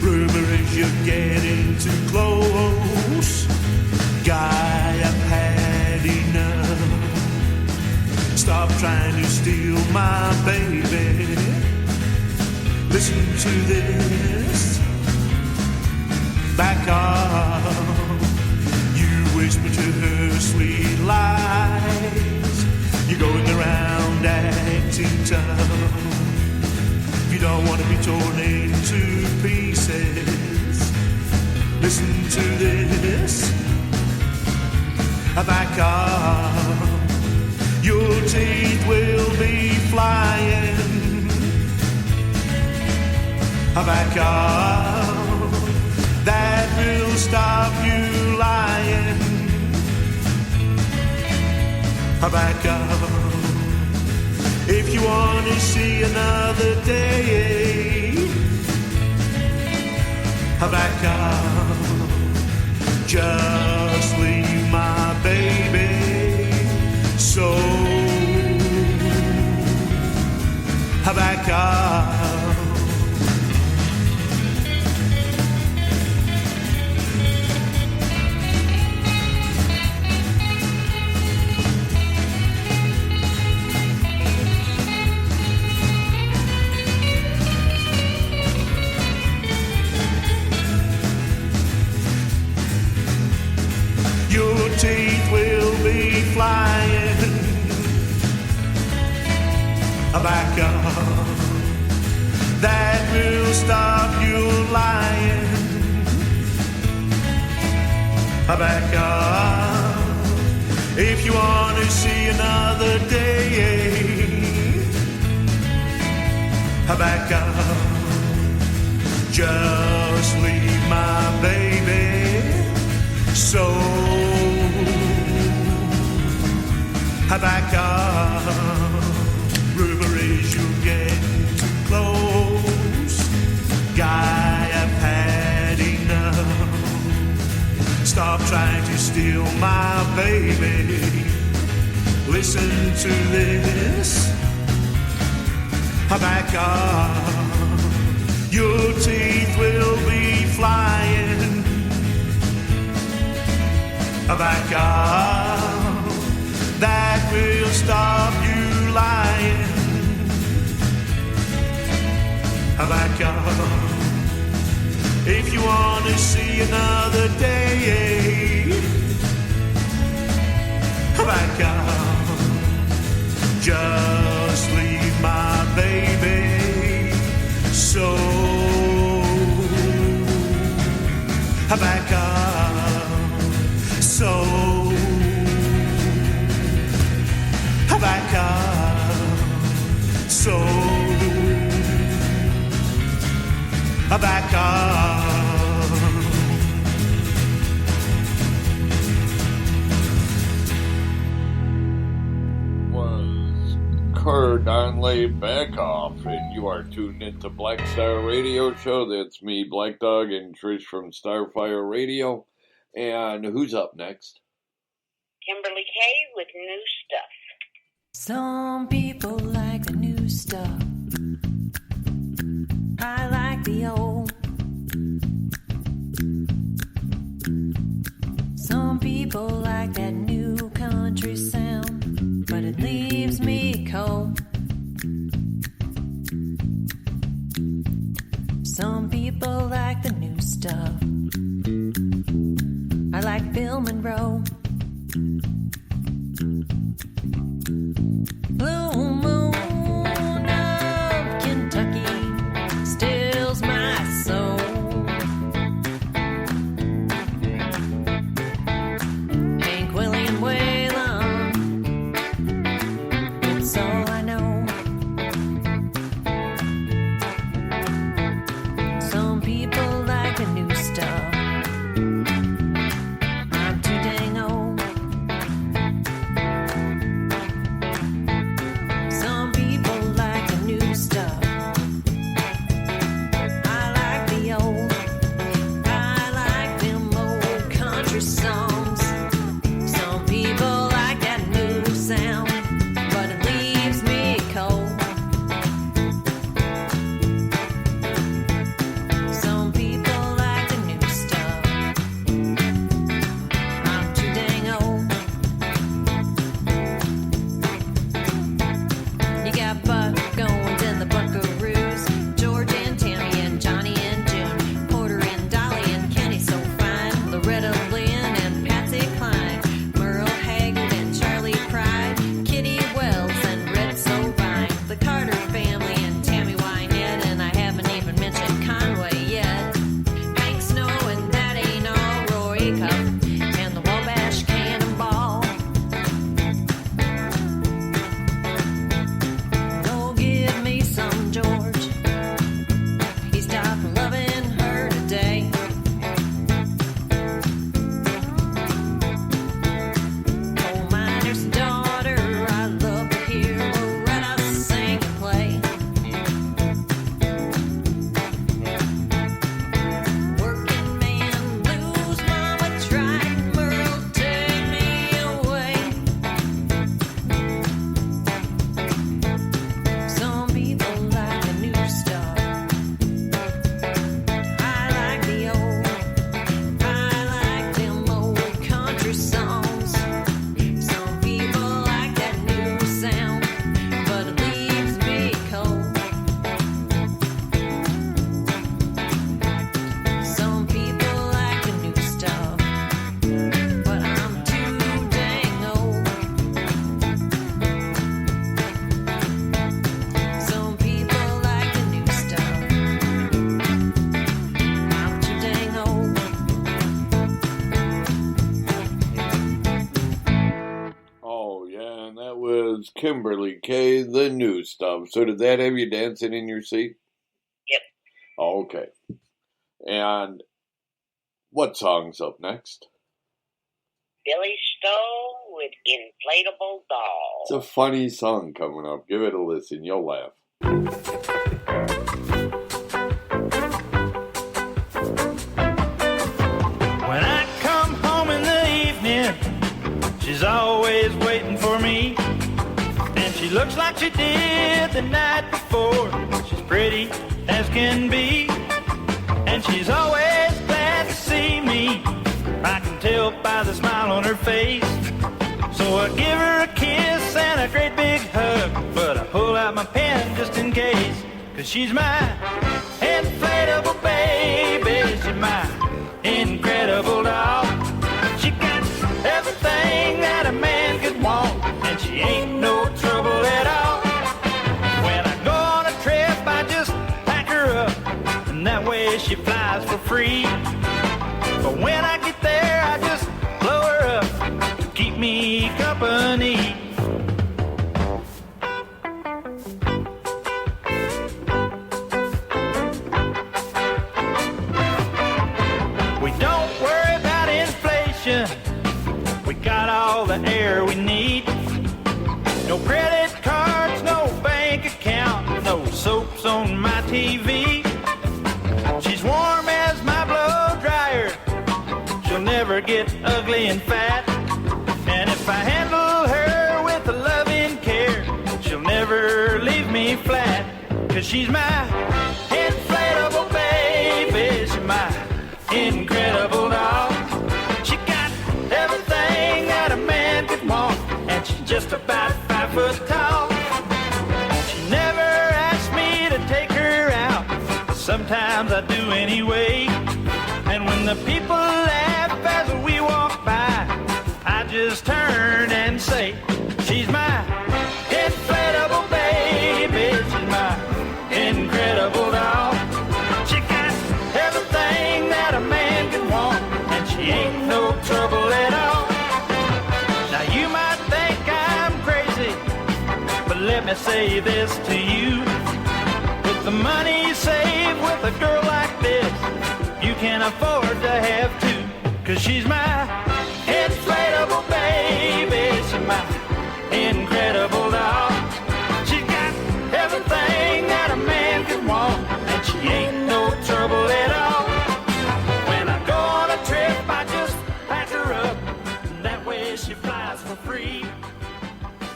Rumor is you're getting too close. Guy, I've had enough. Stop trying to steal my baby. Listen to this. Back off. You whisper to her sweet lies. You're going around acting tough. You don't want to be torn into pieces. Listen to this. Back off. Your teeth will be flying. Back off. That will stop you lying. Back off. If you want to see another day, back off. Just leave my baby. So back off. Your teeth will be flying. Back off. That will stop you lying. Back off. If you want to see another day, back off. Just leave my baby. So back off. Rumor is you're getting too close. Guy, I've had enough. Stop trying to steal my baby. Listen to this. back up. Your teeth will be flying. Back up. That will stop you lying. Back up. If you want to see another day, back up. Just leave my baby so. Back up. So. Back up. So. Back up. Was Kurt Donley Back Off, and you are tuned into Black Star Radio Show. That's me, Black Dog, and Trish from Starfire Radio. And who's up next? Kimberly Kay with New Stuff. Some people like the new stuff. I like the old. Some people like that new country sound, but it leaves me cold. Some people like the new stuff. I like Bill Monroe. Blue moon of Kentucky stills my soul. Hank William Whalen, it's all I know. Some people like the new stuff. I'm too dang old. Some people like the new stuff. I like the old. I like them old country songs. Some people like that new sound, but it leaves me cold. Some people like the new stuff. I'm too dang old. You got Buck Owens and the Buckaroos, George and Tammy and Johnny and June, Porter and Dolly and Kenny So Fine, Loretta Lynn and Patsy Cline, Merle Haggard and Charlie Pride, Kitty Wells and Red Sovine, the Carter family and Tammy Wynette, and I haven't even mentioned Conway yet. Hank Snow and that ain't all, Roy Acuff and the Wabash Cannonball. Go give me some George. He stopped loving her today. Coal miner's daughter, I love to hear Loretta sing and play. Working man blues, mama tried, Merle, take me away. Some people like the new stuff. I like the old. I like them old country songs. Some people like that new sound, but it leaves me cold. Some people like the new stuff, but I'm too dang old. Some people like the new stuff. I'm too dang old. Oh, yeah, and that was Kimberly Kay, the new stuff. So did that have you dancing in your seat? Yep. Oh, okay. And what song's up next? Billy Stowe with Inflatable Doll. It's a funny song coming up. Give it a listen. You'll laugh. When I come home in the evening, she's always waiting for me. And she looks like she did the night before. as can be, and she's always glad to see me. I can tell by the smile on her face. So I give her a kiss and a great big hug, but I pull out my pen just in case, 'cause she's my inflatable baby, she's my incredible doll. She got everything that a man could want, and she ain't no trouble at all. When I go on a trip, I just pack her up, and that way she flies for free. But when I get there, I just blow her up to keep me company. We don't worry about inflation. We got all the air we need. No credit cards, no bank account, no soaps on my TV. She's warm as my blow dryer. She'll never get ugly and fat. And if I handle her with a loving care, she'll never leave me flat. 'Cause she's my inflatable baby, she's my incredible doll. She got everything that a man could want, and she's just about 5 foot tall. She never asked me to take her out, sometimes I do anyway. And when the people laugh as we walk by, I just turn and say, she's my inflatable baby, she's my incredible doll. She got everything that a man can want, and she ain't no trouble at all. Now you might think I'm crazy, but let me say this to you. With the money you save with a girl like this, you can afford to have two. 'Cause she's my inflatable baby, she's my incredible doll. She's got everything that a man could want, and she ain't no trouble at all. When I go on a trip, I just pack her up, and that way she flies for free.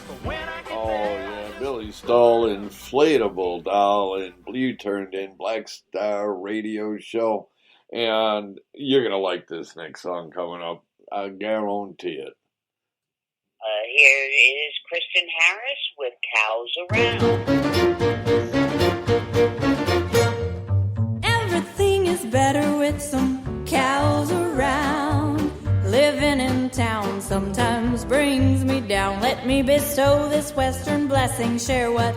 But when I get there, Billy Stahl, inflatable doll, and you turned in Black Star Radio Show. And you're going to like this next song coming up. I guarantee it. Here is Kristen Harris with Cows Around. Everything is better with some cows around. Living in town sometimes brings me down. Let me bestow this western blessing, share what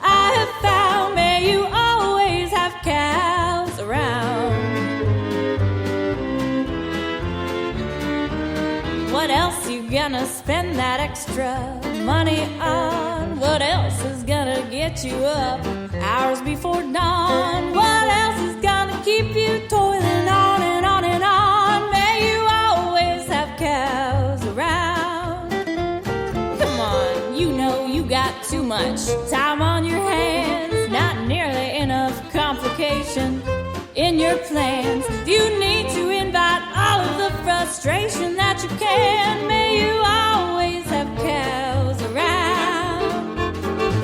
I have found. May you always have cows around. What else you gonna spend that extra money on? What else is gonna get you up hours before dawn? What else is gonna keep you toiling on and on and on? May you always have cows around. Come on, you know you got too much time on your hands, not nearly enough complication in your plans. You need to invite all of the frustration that you can. May you always have cows around.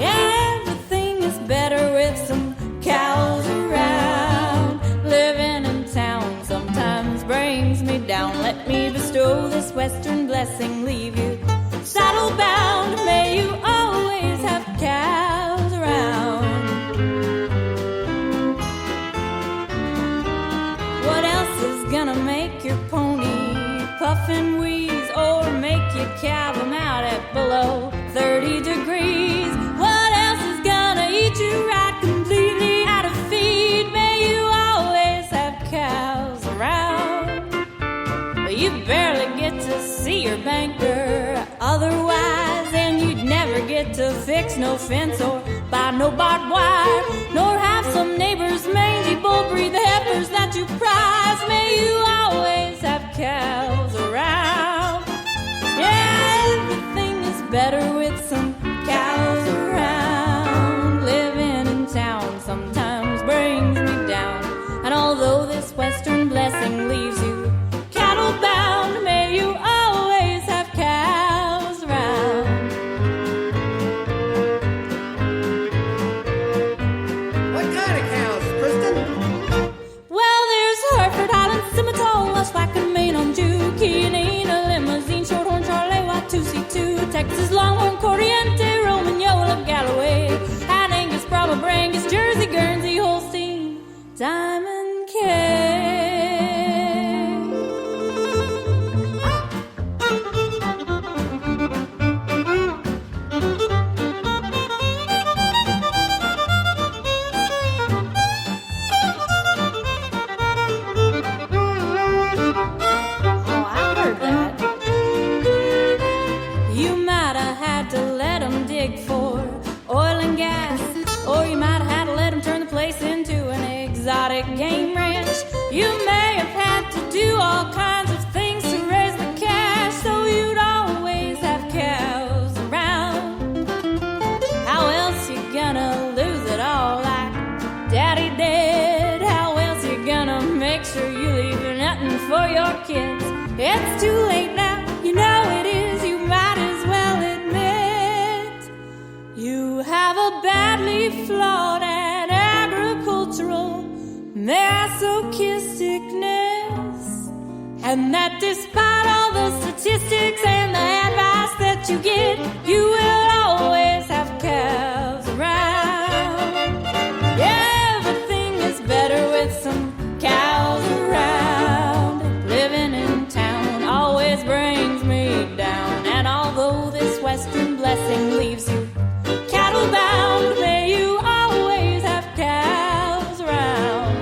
Everything is better with some cows around. Living in town sometimes brings me down. Let me bestow this western blessing, leave you saddle bound. May you always have cows around. What else is gonna make your pony puff and wheeze, or make you calve them out at below 30 degrees? What else is gonna eat you right completely out of feed? May you always have cows around. But you barely get to see your banker otherwise, and you'd never get to fix no fence or buy no barbed wire, nor have some neighbor's mangy bull breed heifers that you prize. May you always have cows around. Yeah, everything is better with some cows around. Living in town sometimes brings me down, and although this western blessing leaves you cattle bound, may you always have cows around. What kind of cows Diamond Cave. Oh, I heard that. You might have had to let them dig for oil and gas, or you might have had to let them turn the place into an exotic game ranch. You may have had to do all kinds of things to raise the cash, so you'd always have cows around. How else you gonna lose it all like Daddy did? How else you gonna make sure you leave nothing for your kids? It's too late now, you know it is. You might as well admit you have a badly flawed and agricultural masochisticness, and that despite all the statistics and the advice that you get, you will always have cows around. Yeah, everything is better with some cows around. Living in town always brings me down, and although this western blessing leaves you cattle bound, may you always have cows around.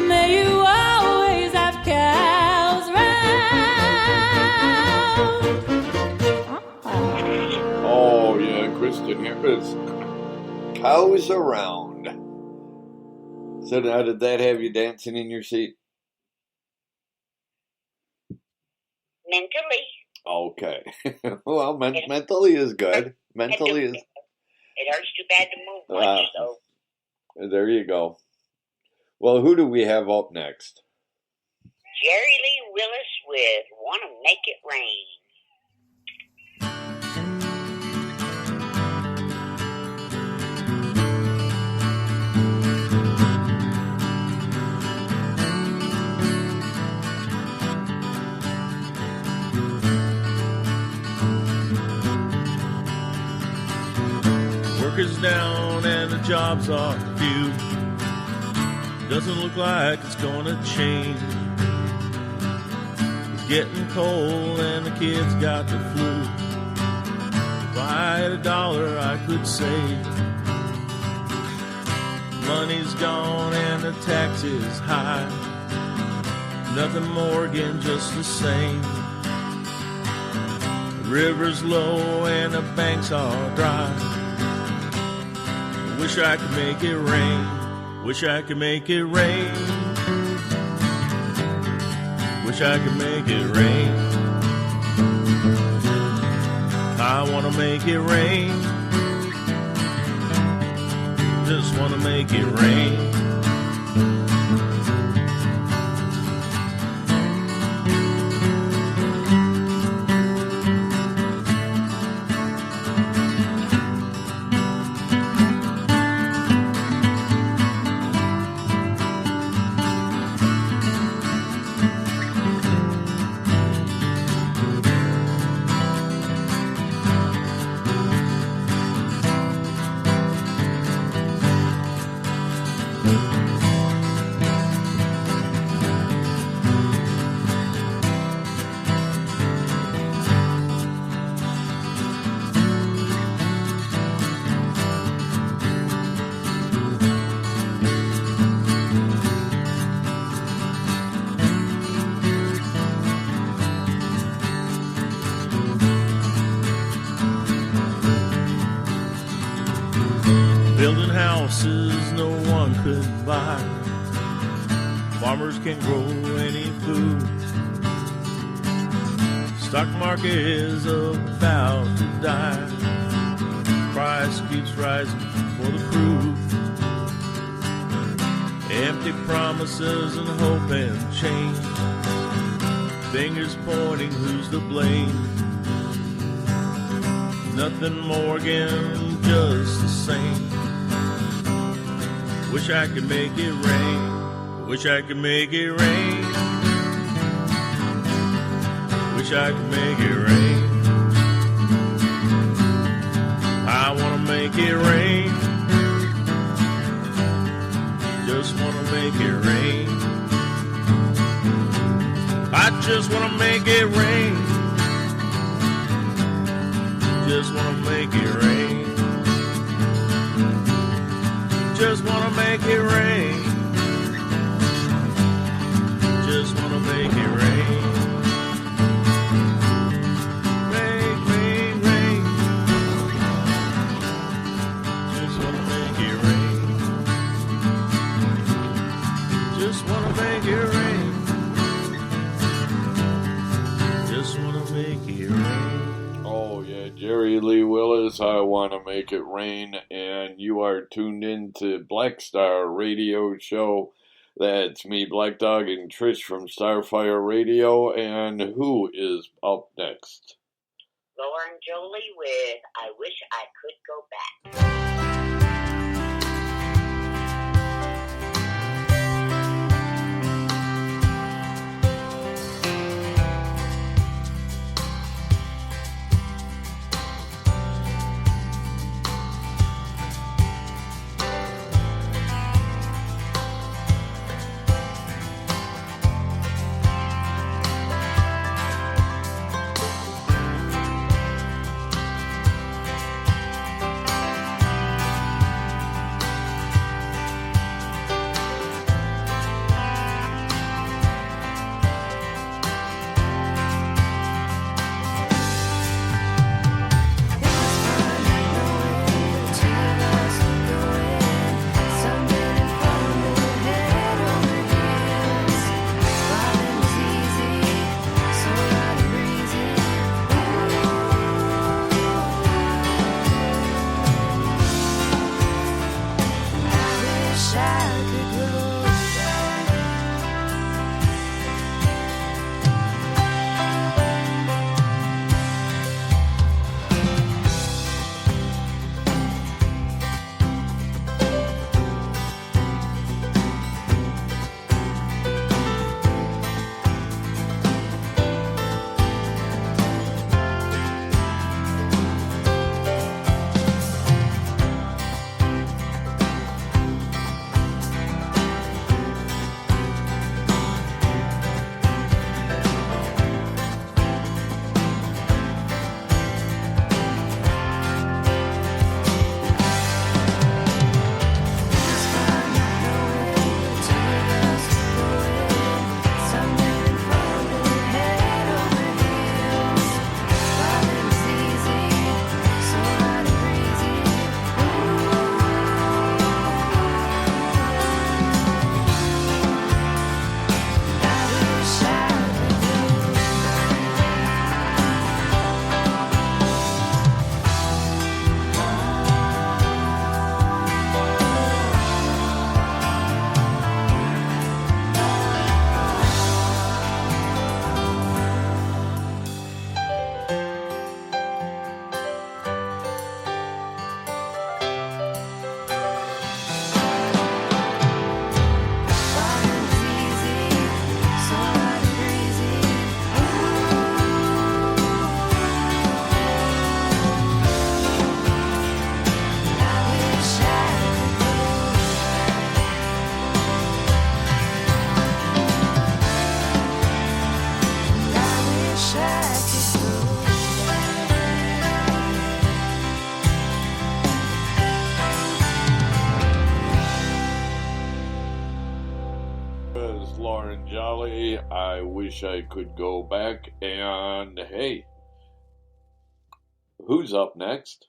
May you always have cows around. Oh, yeah, Christian Harris. Cows around. So now, did that have you dancing in your seat? Mentally. Okay. Well, mentally is good. Mentally is... It hurts too bad to move much, so. There you go. Well, who do we have up next? Jerry Lee Willis with Wanna Make It Rain. Work is down and the jobs are few. Doesn't look like it's gonna change. It's getting cold and the kids got the flu. If I had $1 I could save. Money's gone and the tax is high. Nothing more again, just the same. The river's low and the banks are dry. Wish I could make it rain. Wish I could make it rain. Wish I could make it rain. I wanna make it rain. Just wanna make it rain. Building houses no one could buy. Farmers can't grow any food. Stock market is about to die. Price keeps rising for the proof. Empty promises and hope and change. Fingers pointing, who's to blame? Nothing more again, just the same. Wish I could make it rain. Wish I could make it rain. Wish I could make it rain. I wanna make it rain. just wanna make it rain. I just wanna make it rain. Just wanna make it rain. Just wanna make it rain. Just wanna make it rain. Rain, rain, rain. Just wanna make it rain. Just wanna make it rain. Just wanna make it rain. Oh, yeah, Jerry Lee Willis, I Want to Make It Rain, and you are tuned in to Black Star Radio Show. That's me, Black Dog, and Trish from Starfire Radio, and who is up next? Lauren Jolie with I Wish I Could Go Back. Lauren Jolly, I Wish I Could Go Back, and hey, who's up next?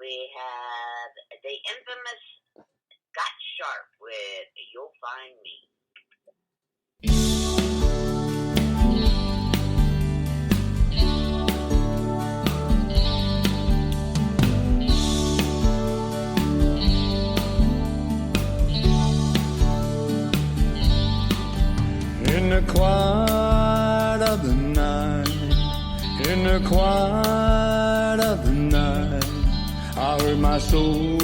We have the infamous Scott Sharp with You'll Find Me. In the quiet of the night, in the quiet of the night, I heard my soul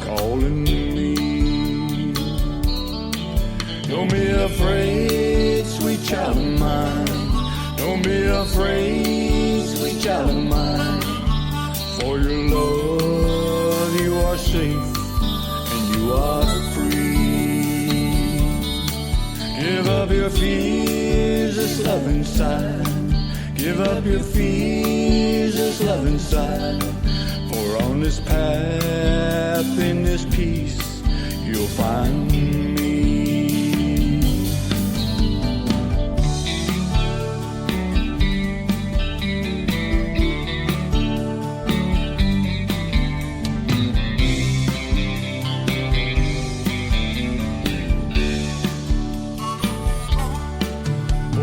calling me. Don't be afraid, sweet child of mine. Don't be afraid, sweet child of mine. For your love you are safe fears, this love inside. Give up your fears, this love inside. For on this path, in this peace, you'll find me.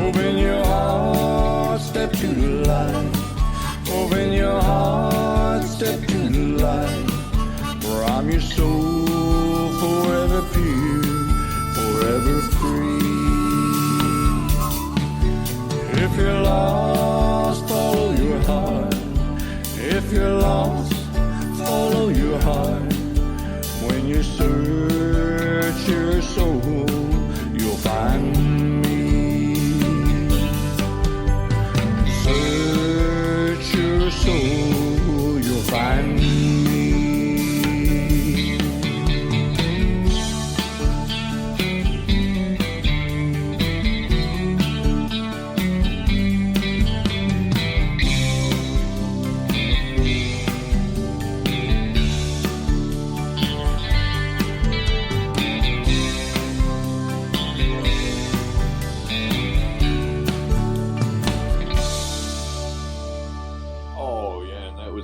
Open your heart, step to the light. Open your heart, step to the light. For I'm your soul, forever pure, forever free. If you're lost, follow your heart. If you're lost, follow your heart. When you search your soul, you'll find me. Search your soul, you'll find me.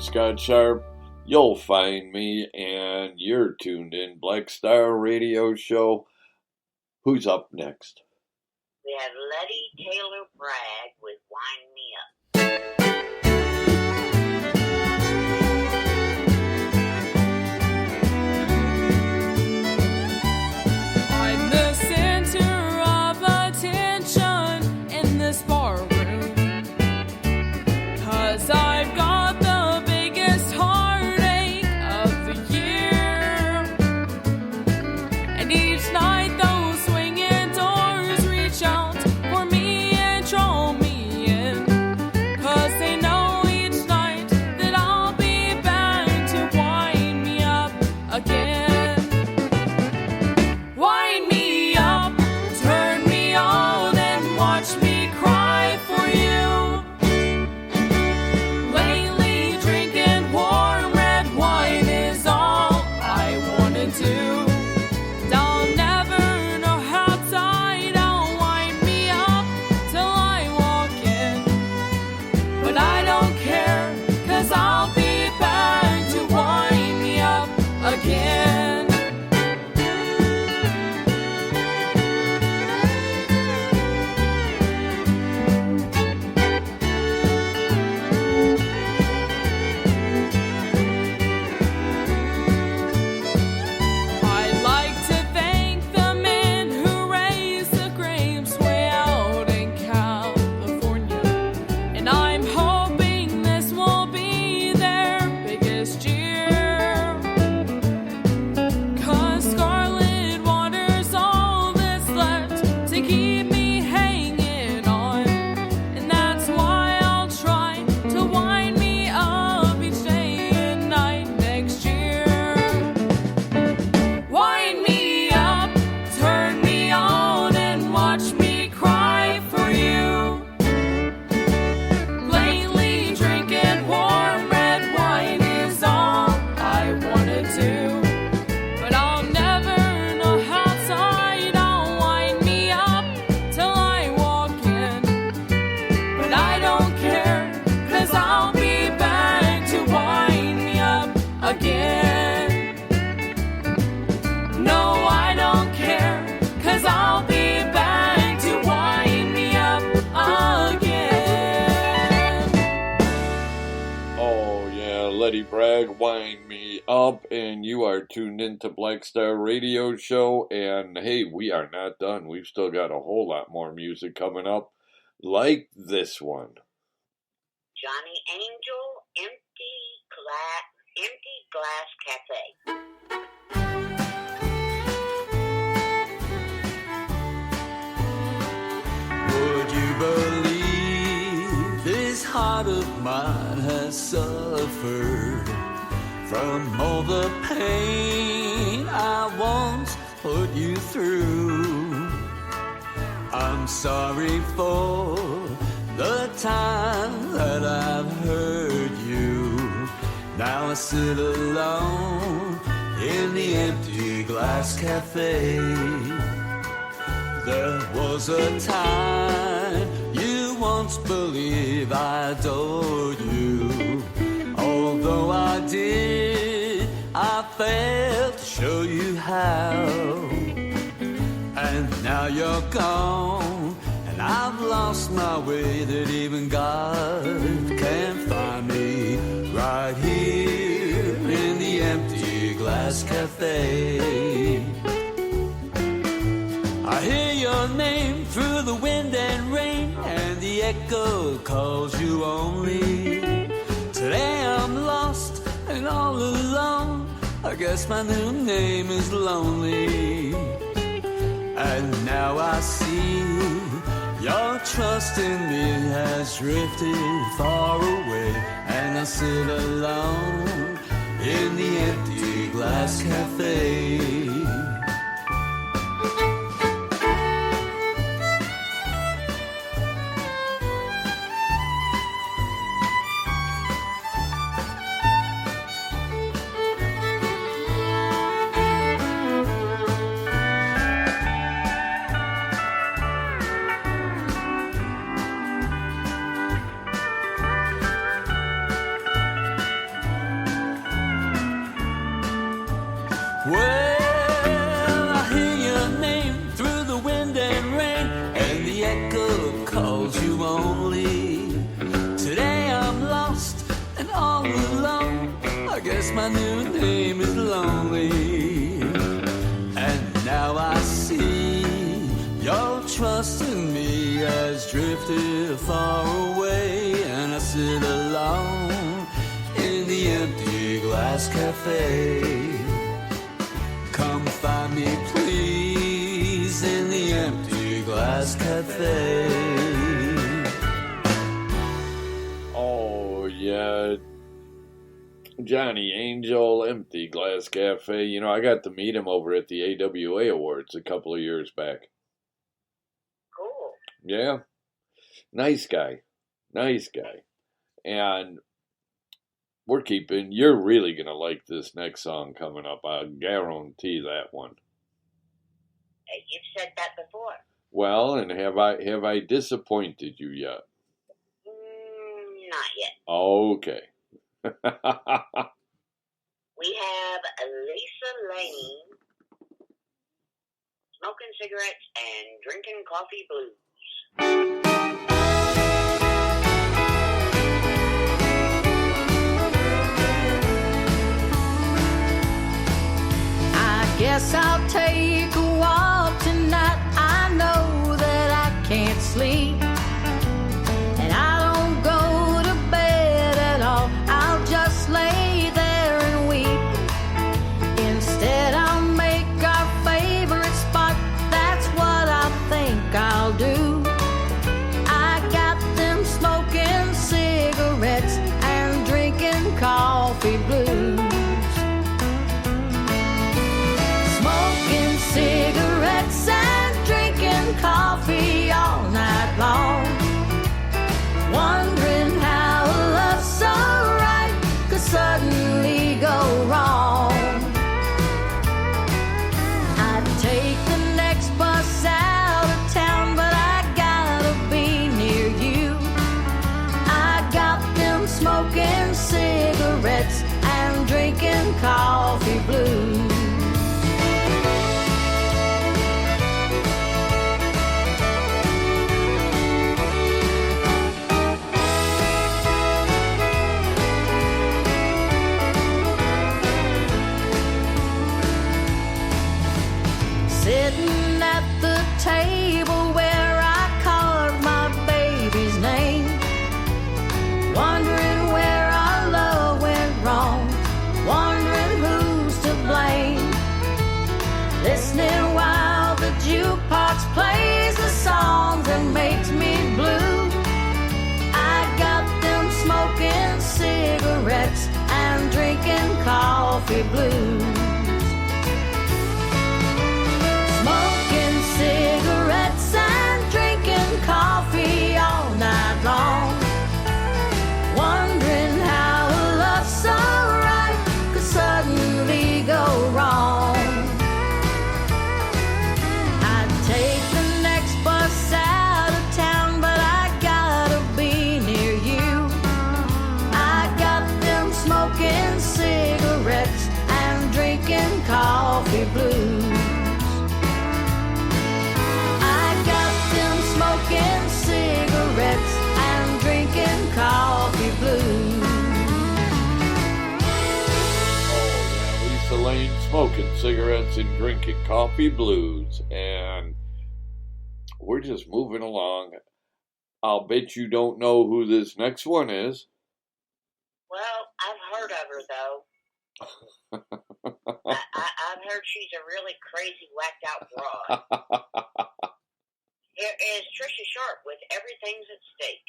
Scott Sharp, You'll Find Me, and you're tuned in Black Star Radio Show. Who's up next? We have Letty Taylor Bragg with Wind Me Up. I'm the center of attention in this bar room, 'cause I've got the biggest heartache of the year. And each night those swinging doors reach out for me and draw me in, 'cause they know each night that I'll be back to wind me up again. Wind me up, turn me on, and watch me cry for you. Lately, drinking warm red wine is all I wanna do. I'll never know how tight I'll wind me up till I walk in. But I don't care, 'cause I'll be back to wind me up again. I'd like to thank the men who raised the grapes way out in California, and I'm hoping this will be their biggest year. 'Cause scarlet water's all that's left to keep me hanging on, and that's why I'll try to wind me up each day and night next year. Wind me up, turn me on, and watch me cry for you. Lately, drinking warm red wine is all I wanna do. But I'll never know how tight I'll wind me up till I walk in. But I don't care, 'cause I'll be back to wind me up again. No, I don't care, 'cause I'll be back to wind me up again. Oh, yeah, Letty Bragg, Wind Me Up, and you are tuned into Black Star Radio Show, and hey, we are not done. We've still got a whole lot more music coming up, like this one. Johnny Angel, Empty Glass Cafe. Would you believe this heart of mine has suffered from all the pain I once put you through? I'm I'm sorry for the time that I've hurt you. Now I sit alone in the empty glass cafe. There was a time you once believed I adored you. Although I did, I failed to show you how. And now you're gone, and I've lost my way, that even God can't find me right here in the empty glass cafe. I hear your name through the wind and rain, and the echo calls you only. Today I'm lost and all alone, I guess my new name is lonely. And now I see your trust in me has drifted far away, and I sit alone in the empty glass cafe. Well, I hear your name through the wind and rain, and the echo calls you only. Today I'm lost and all alone, I guess my new name is lonely. And now I see your trust in me has drifted far away, and I sit alone in the empty glass cafe. Come find me, please, in the empty glass cafe. Oh, yeah. Johnny Angel, Empty Glass Cafe. You know, I got to meet him over at the AWA Awards a couple of years back. Cool. Yeah. Nice guy. Nice guy. And you're really going to like this next song coming up. I guarantee that one. You've said that before. Well, and have I disappointed you yet? Not yet. Okay. We have Lisa Lane smoking cigarettes and drinking coffee blues. Guess I'll take a walk tonight. I know that I can't sleep, and I don't go to bed at all. I'll just lay there and weep. Instead I'll make our favorite spot. That's what I think I'll do. I got them smoking cigarettes and drinking coffee blues. Cigarettes and drinking coffee all night long, wondering how a love so right could suddenly go wrong. I'd take the next bus out of town, but I gotta be near you. I got them smoking cigarettes and drinking coffee blues. Sitting at the table where I carved my baby's name, wondering where our love went wrong, wondering who's to blame. Listening while the jukebox plays the songs that makes me blue. I got them smoking cigarettes and drinking coffee blues. Smoking cigarettes and drinking smoking cigarettes and drinking coffee blues, and we're just moving along. I'll bet you don't know who this next one is. Well, I've heard of her, though. I've heard she's a really crazy, whacked out broad. Here is Trisha Sharp with Everything's at Stake.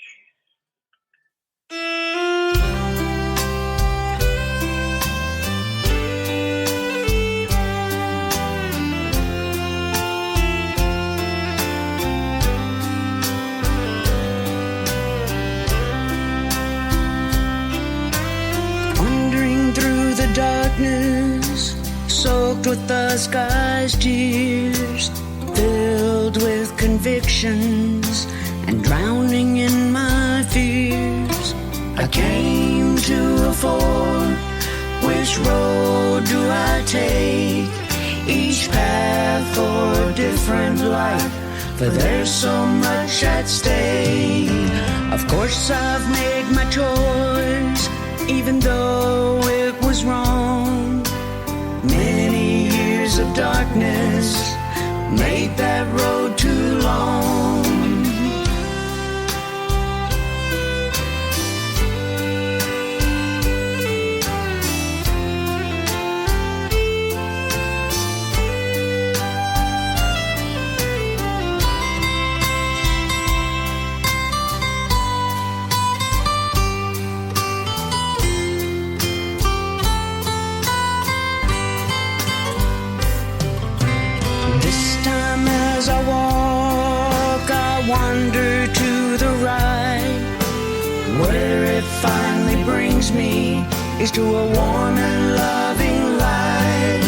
Wandering through the darkness, soaked with the sky's tears, filled with convictions and drowning in my fears. I came to a fork. Which road do I take? Each path for a different life, for there's so much at stake. Of course I've made my choice, even though it was wrong. Many years of darkness made that road too long. Wander to the right. Where it finally brings me is to a warm and loving light.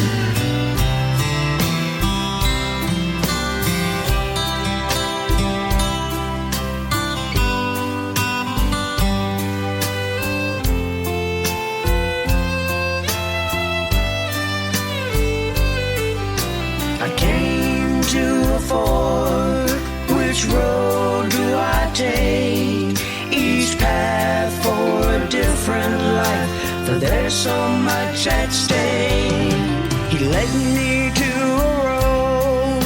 I came to a fork. Which road do I take? Each path for a different life, for there's so much at stake. He led me to a road,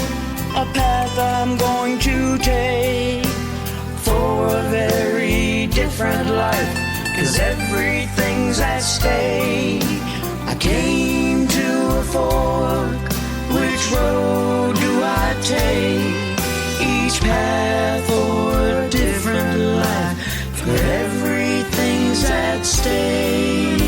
a path I'm going to take, for a very different life, 'cause everything's at stake. I came to a fork. Which road do I take? Each path for a different life, for everything's at stake.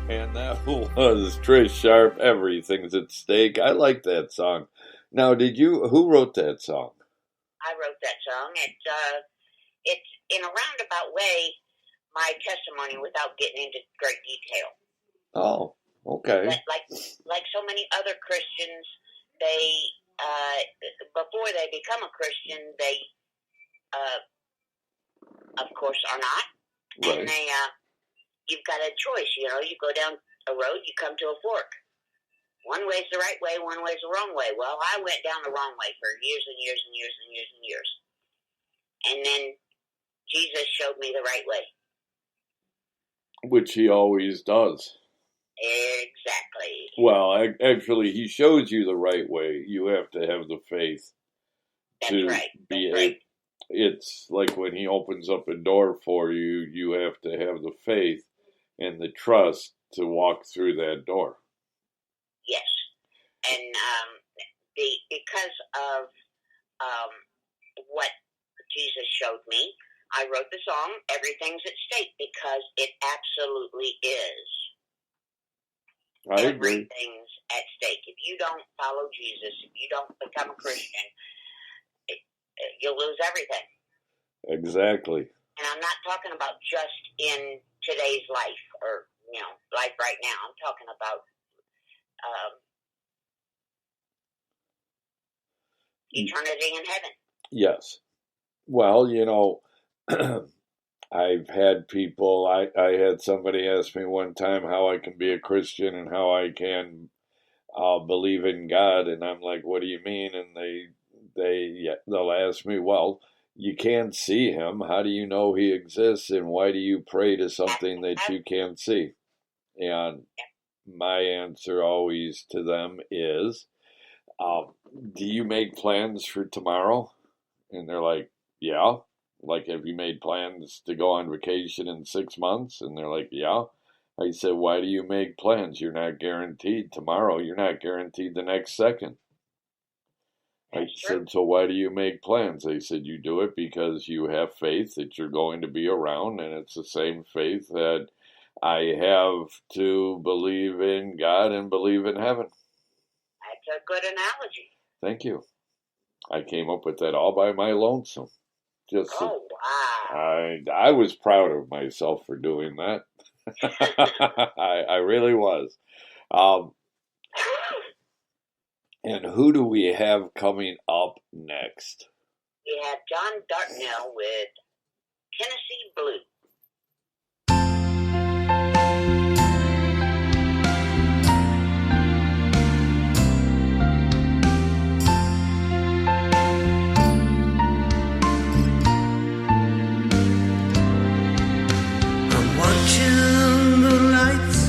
And that was Trish Sharp, Everything's at Stake. I like that song. Now, who wrote that song? I wrote that song. It's in a roundabout way my testimony without getting into great detail. Oh, okay. Like so many other Christians, they before they become a Christian, they of course are not, Right. and you've got a choice. You know, you go down a road, you come to a fork. One way's the right way, one way's the wrong way. Well, I went down the wrong way for years and years and years and years and years, and then Jesus showed me the right way. Which he always does. Exactly. Well, actually, he shows you the right way. You have to have the faith to be able. It's like when he opens up a door for you, you have to have the faith and the trust to walk through that door. Yes, and because of what Jesus showed me, I wrote the song, Everything's at Stake, because it absolutely is. I agree. Everything's at stake. If you don't follow Jesus, if you don't become a Christian, you'll lose everything. Exactly. And I'm not talking about just in today's life or, life right now. I'm talking about eternity in heaven. Yes. Well, I've had people, I had somebody ask me one time how I can be a Christian and how I can believe in God. And I'm like, what do you mean? And they'll ask me, well, you can't see him. How do you know he exists, and why do you pray to something that you can't see? And my answer always to them is, do you make plans for tomorrow? And they're like, yeah. Like, have you made plans to go on vacation in 6 months? And they're like, yeah. I said, why do you make plans? You're not guaranteed tomorrow. You're not guaranteed the next second. I said, so why do you make plans? They said, you do it because you have faith that you're going to be around, and it's the same faith that I have to believe in God and believe in heaven. That's a good analogy. Thank you. I came up with that all by my lonesome. Just wow. I was proud of myself for doing that. I really was. And who do we have coming up next? We have John Dartnell with Tennessee Blue. I'm watching the lights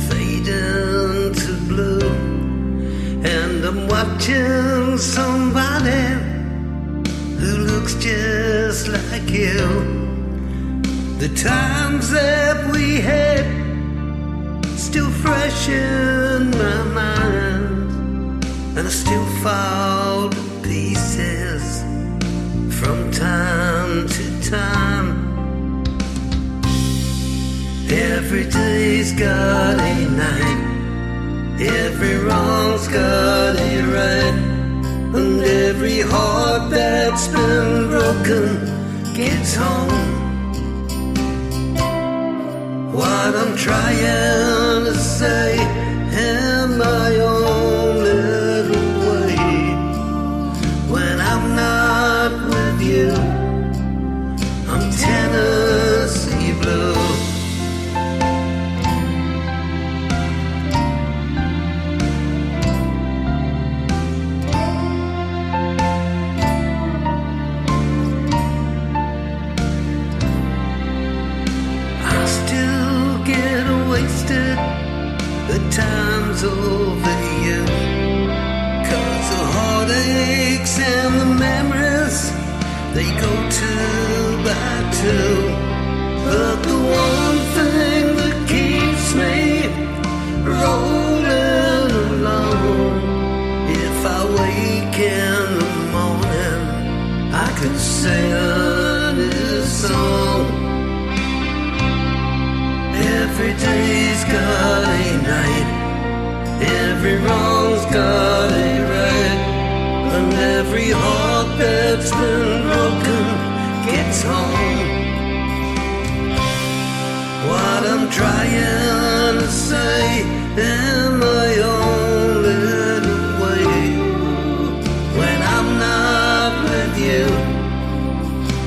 fade into blue, and I'm watching somebody who looks just like you. The times that we had still fresh in my mind, and I still fall to pieces from time to time. Every day's got a night, every wrong's got a right, and every heart that's been broken gets home. What I'm trying to say in my own little way, when I'm not with you, I'm Tennessee blue. Times over you, 'cause the heartaches and the memories, they go two by two. But the one thing that keeps me rolling along, if I wake in the morning, I can sing this song. Every day's got a night, every wrong's got a right, and every heart that's been broken gets home. What I'm trying to say in my own little way, when I'm not with you,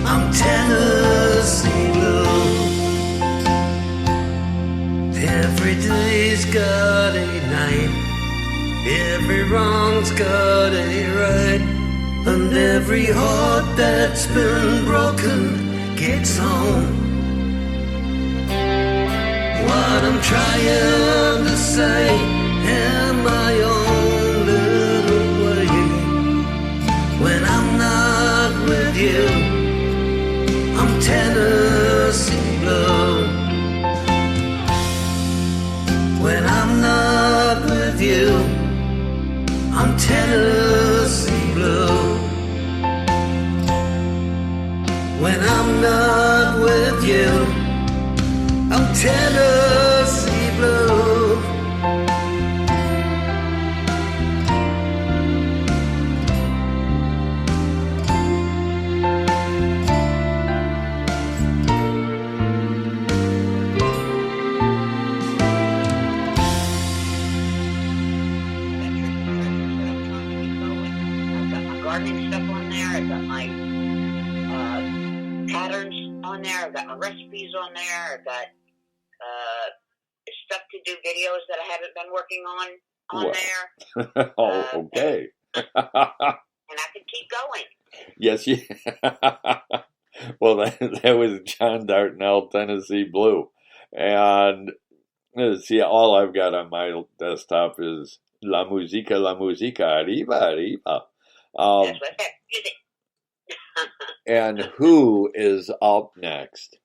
I'm Tennessee blue. Every day's got a night, every wrong's got a right, and every heart that's been broken gets home. What I'm trying to say in my own little way, when I'm not with you, I'm Tennessee blue. When I'm not with you, I'm Tennessee blue. When I'm not with you, I'm Tennessee blue. Gardening stuff on there. I've got my patterns on there. I've got my recipes on there. I've got stuff to do videos that I haven't been working on there. Oh, okay. And I could keep going. Yes, you. Well, that was John Dartnell, Tennessee Blue. And see, all I've got on my desktop is La Musica, arriba, arriba. That's what that music. And who is up next?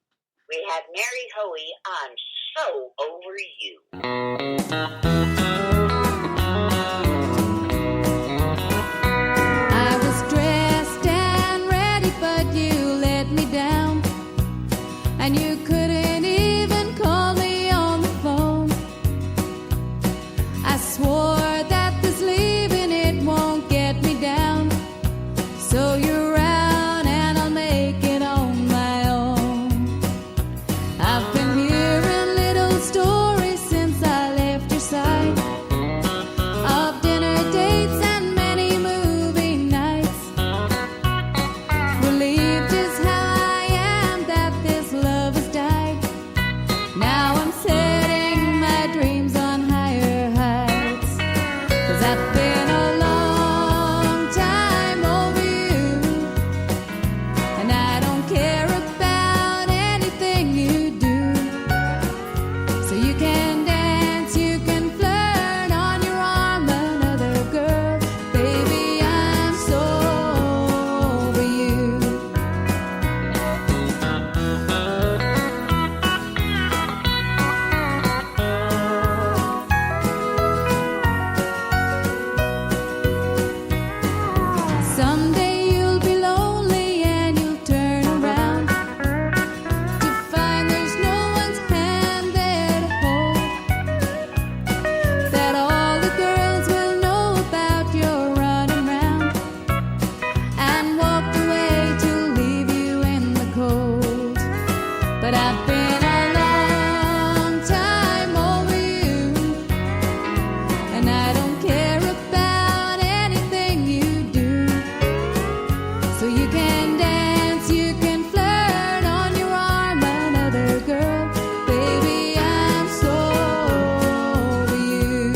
We have Mary Hoey on So Over You. I was dressed and ready, but you let me down, and you couldn't even call me on the phone. I swore that this leaving, it won't get me down, so you're out and I'll make it on my own. I've been hearing little stories since I left your side, of dinner dates and many movie nights. Relieved is how I am that this love has died. Now I'm setting my dreams on higher heights, 'cause I've been a long time over you, and I don't care about anything you do. So you can dance, you can flirt on your arm, another girl. Baby, I'm so over you. Someday you'll be lonely and you'll turn around to find there's no one's hand there to hold, that all the girls will know about your running round, and walk away to leave you in the cold. But I've been a long time over you, and I don't care about anything you do. So you can dance, you can flirt on your arm, another girl. Baby, I'm so over you.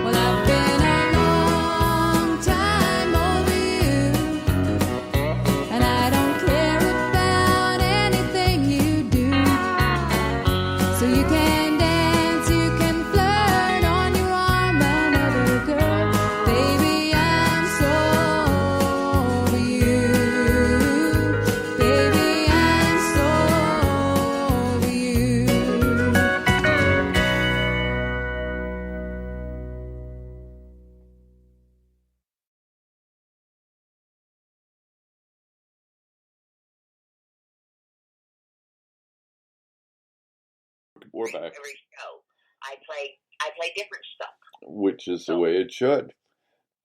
Well, I've been a long time over you, and I don't care about anything you do. So you can dance, you can flirt on your arm, another girl. Baby, I'm so over you. Baby, I'm so over you. We're back, Every show, I play different stuff. which is the way it should.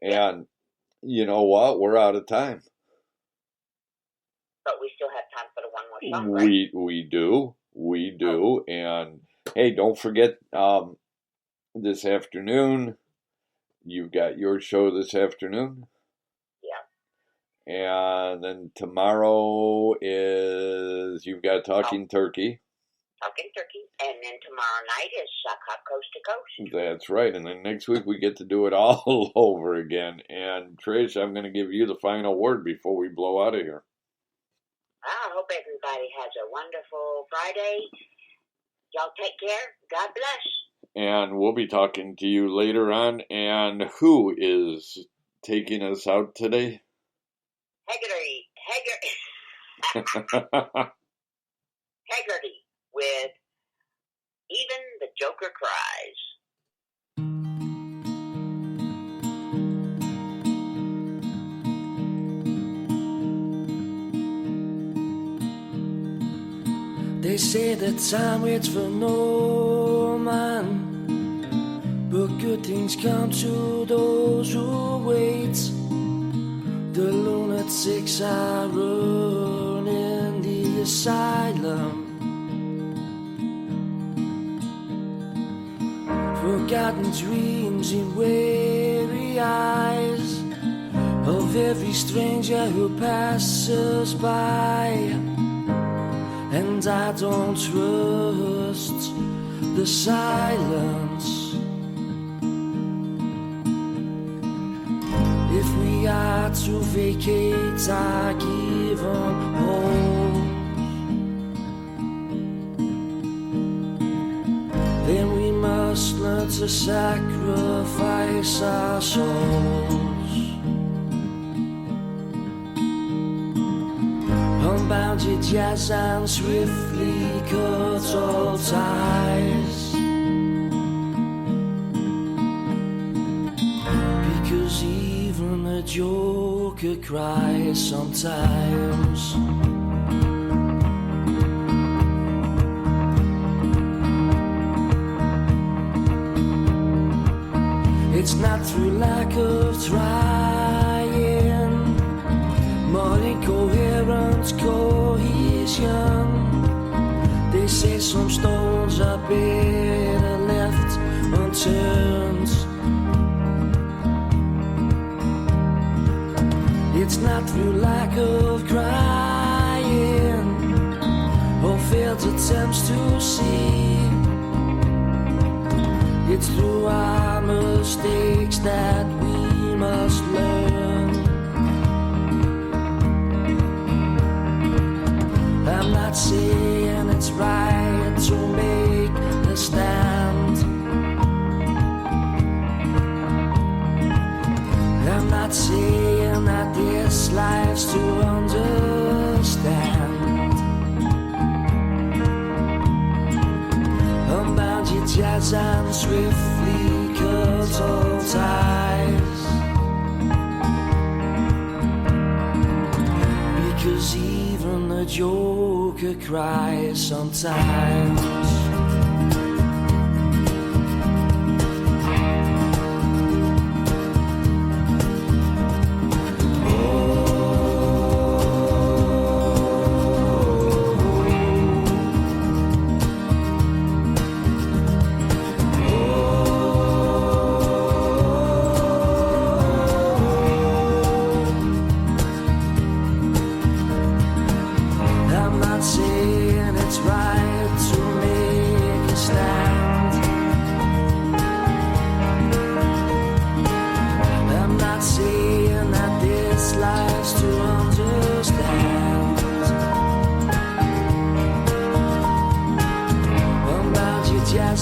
And you know what? We're out of time. But we still have time for the one more song, right? We do. And hey, don't forget, this afternoon, you've got your show this afternoon. Yeah. And then tomorrow is, you've got Talking Turkey. Talking Turkey. And then tomorrow night is Suck Hop Coast to Coast. That's right. And then next week we get to do it all over again. And Trish, I'm going to give you the final word before we blow out of here. I hope everybody has a wonderful Friday. Y'all take care. God bless. And we'll be talking to you later on. And who is taking us out today? Haggerty with Even the Joker Cries. They say that time waits for no man, but good things come to those who wait. The lunatics are running the asylum, forgotten dreams in weary eyes of every stranger who passes by. And I don't trust the silence. If we are start to vacate our given home. Then we must learn to sacrifice our souls. Unbound your jazz and swiftly cut all ties. Because even a joker cries sometimes. It's not through lack of trying, more incoherent cohesion. They say some stones are better left unturned. It's not through lack of crying or failed attempts to see. It's through our mistakes that we must learn. I'm not saying it's right to make a stand. I'm not saying that this life's to understand. Unbound your jazz and swiftly cut all ties. Because even the joker cries sometimes.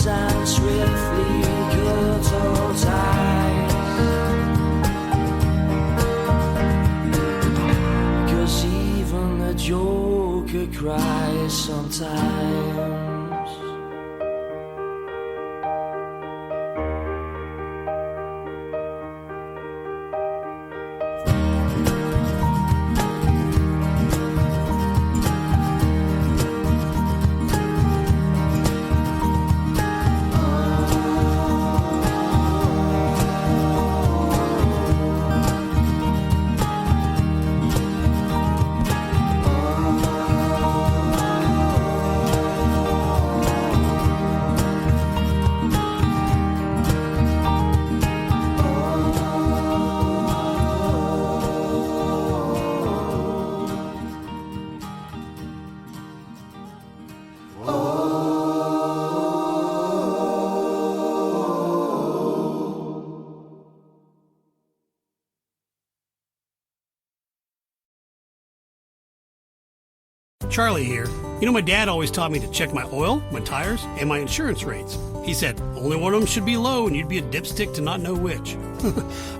And swiftly cut all ties. Cause even the joker cries sometimes. Charlie here. You know, my dad always taught me to check my oil, my tires, and my insurance rates. He said, only one of them should be low and you'd be a dipstick to not know which.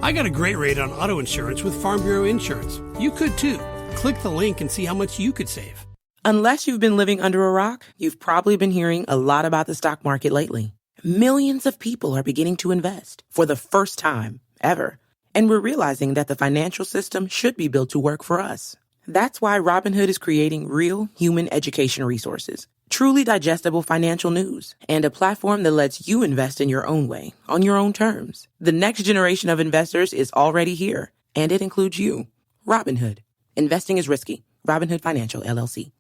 I got a great rate on auto insurance with Farm Bureau Insurance. You could too. Click the link and see how much you could save. Unless you've been living under a rock, you've probably been hearing a lot about the stock market lately. Millions of people are beginning to invest for the first time ever. And we're realizing that the financial system should be built to work for us. That's why Robinhood is creating real human education resources, truly digestible financial news, and a platform that lets you invest in your own way, on your own terms. The next generation of investors is already here, and it includes you. Robinhood. Investing is risky. Robinhood Financial, LLC.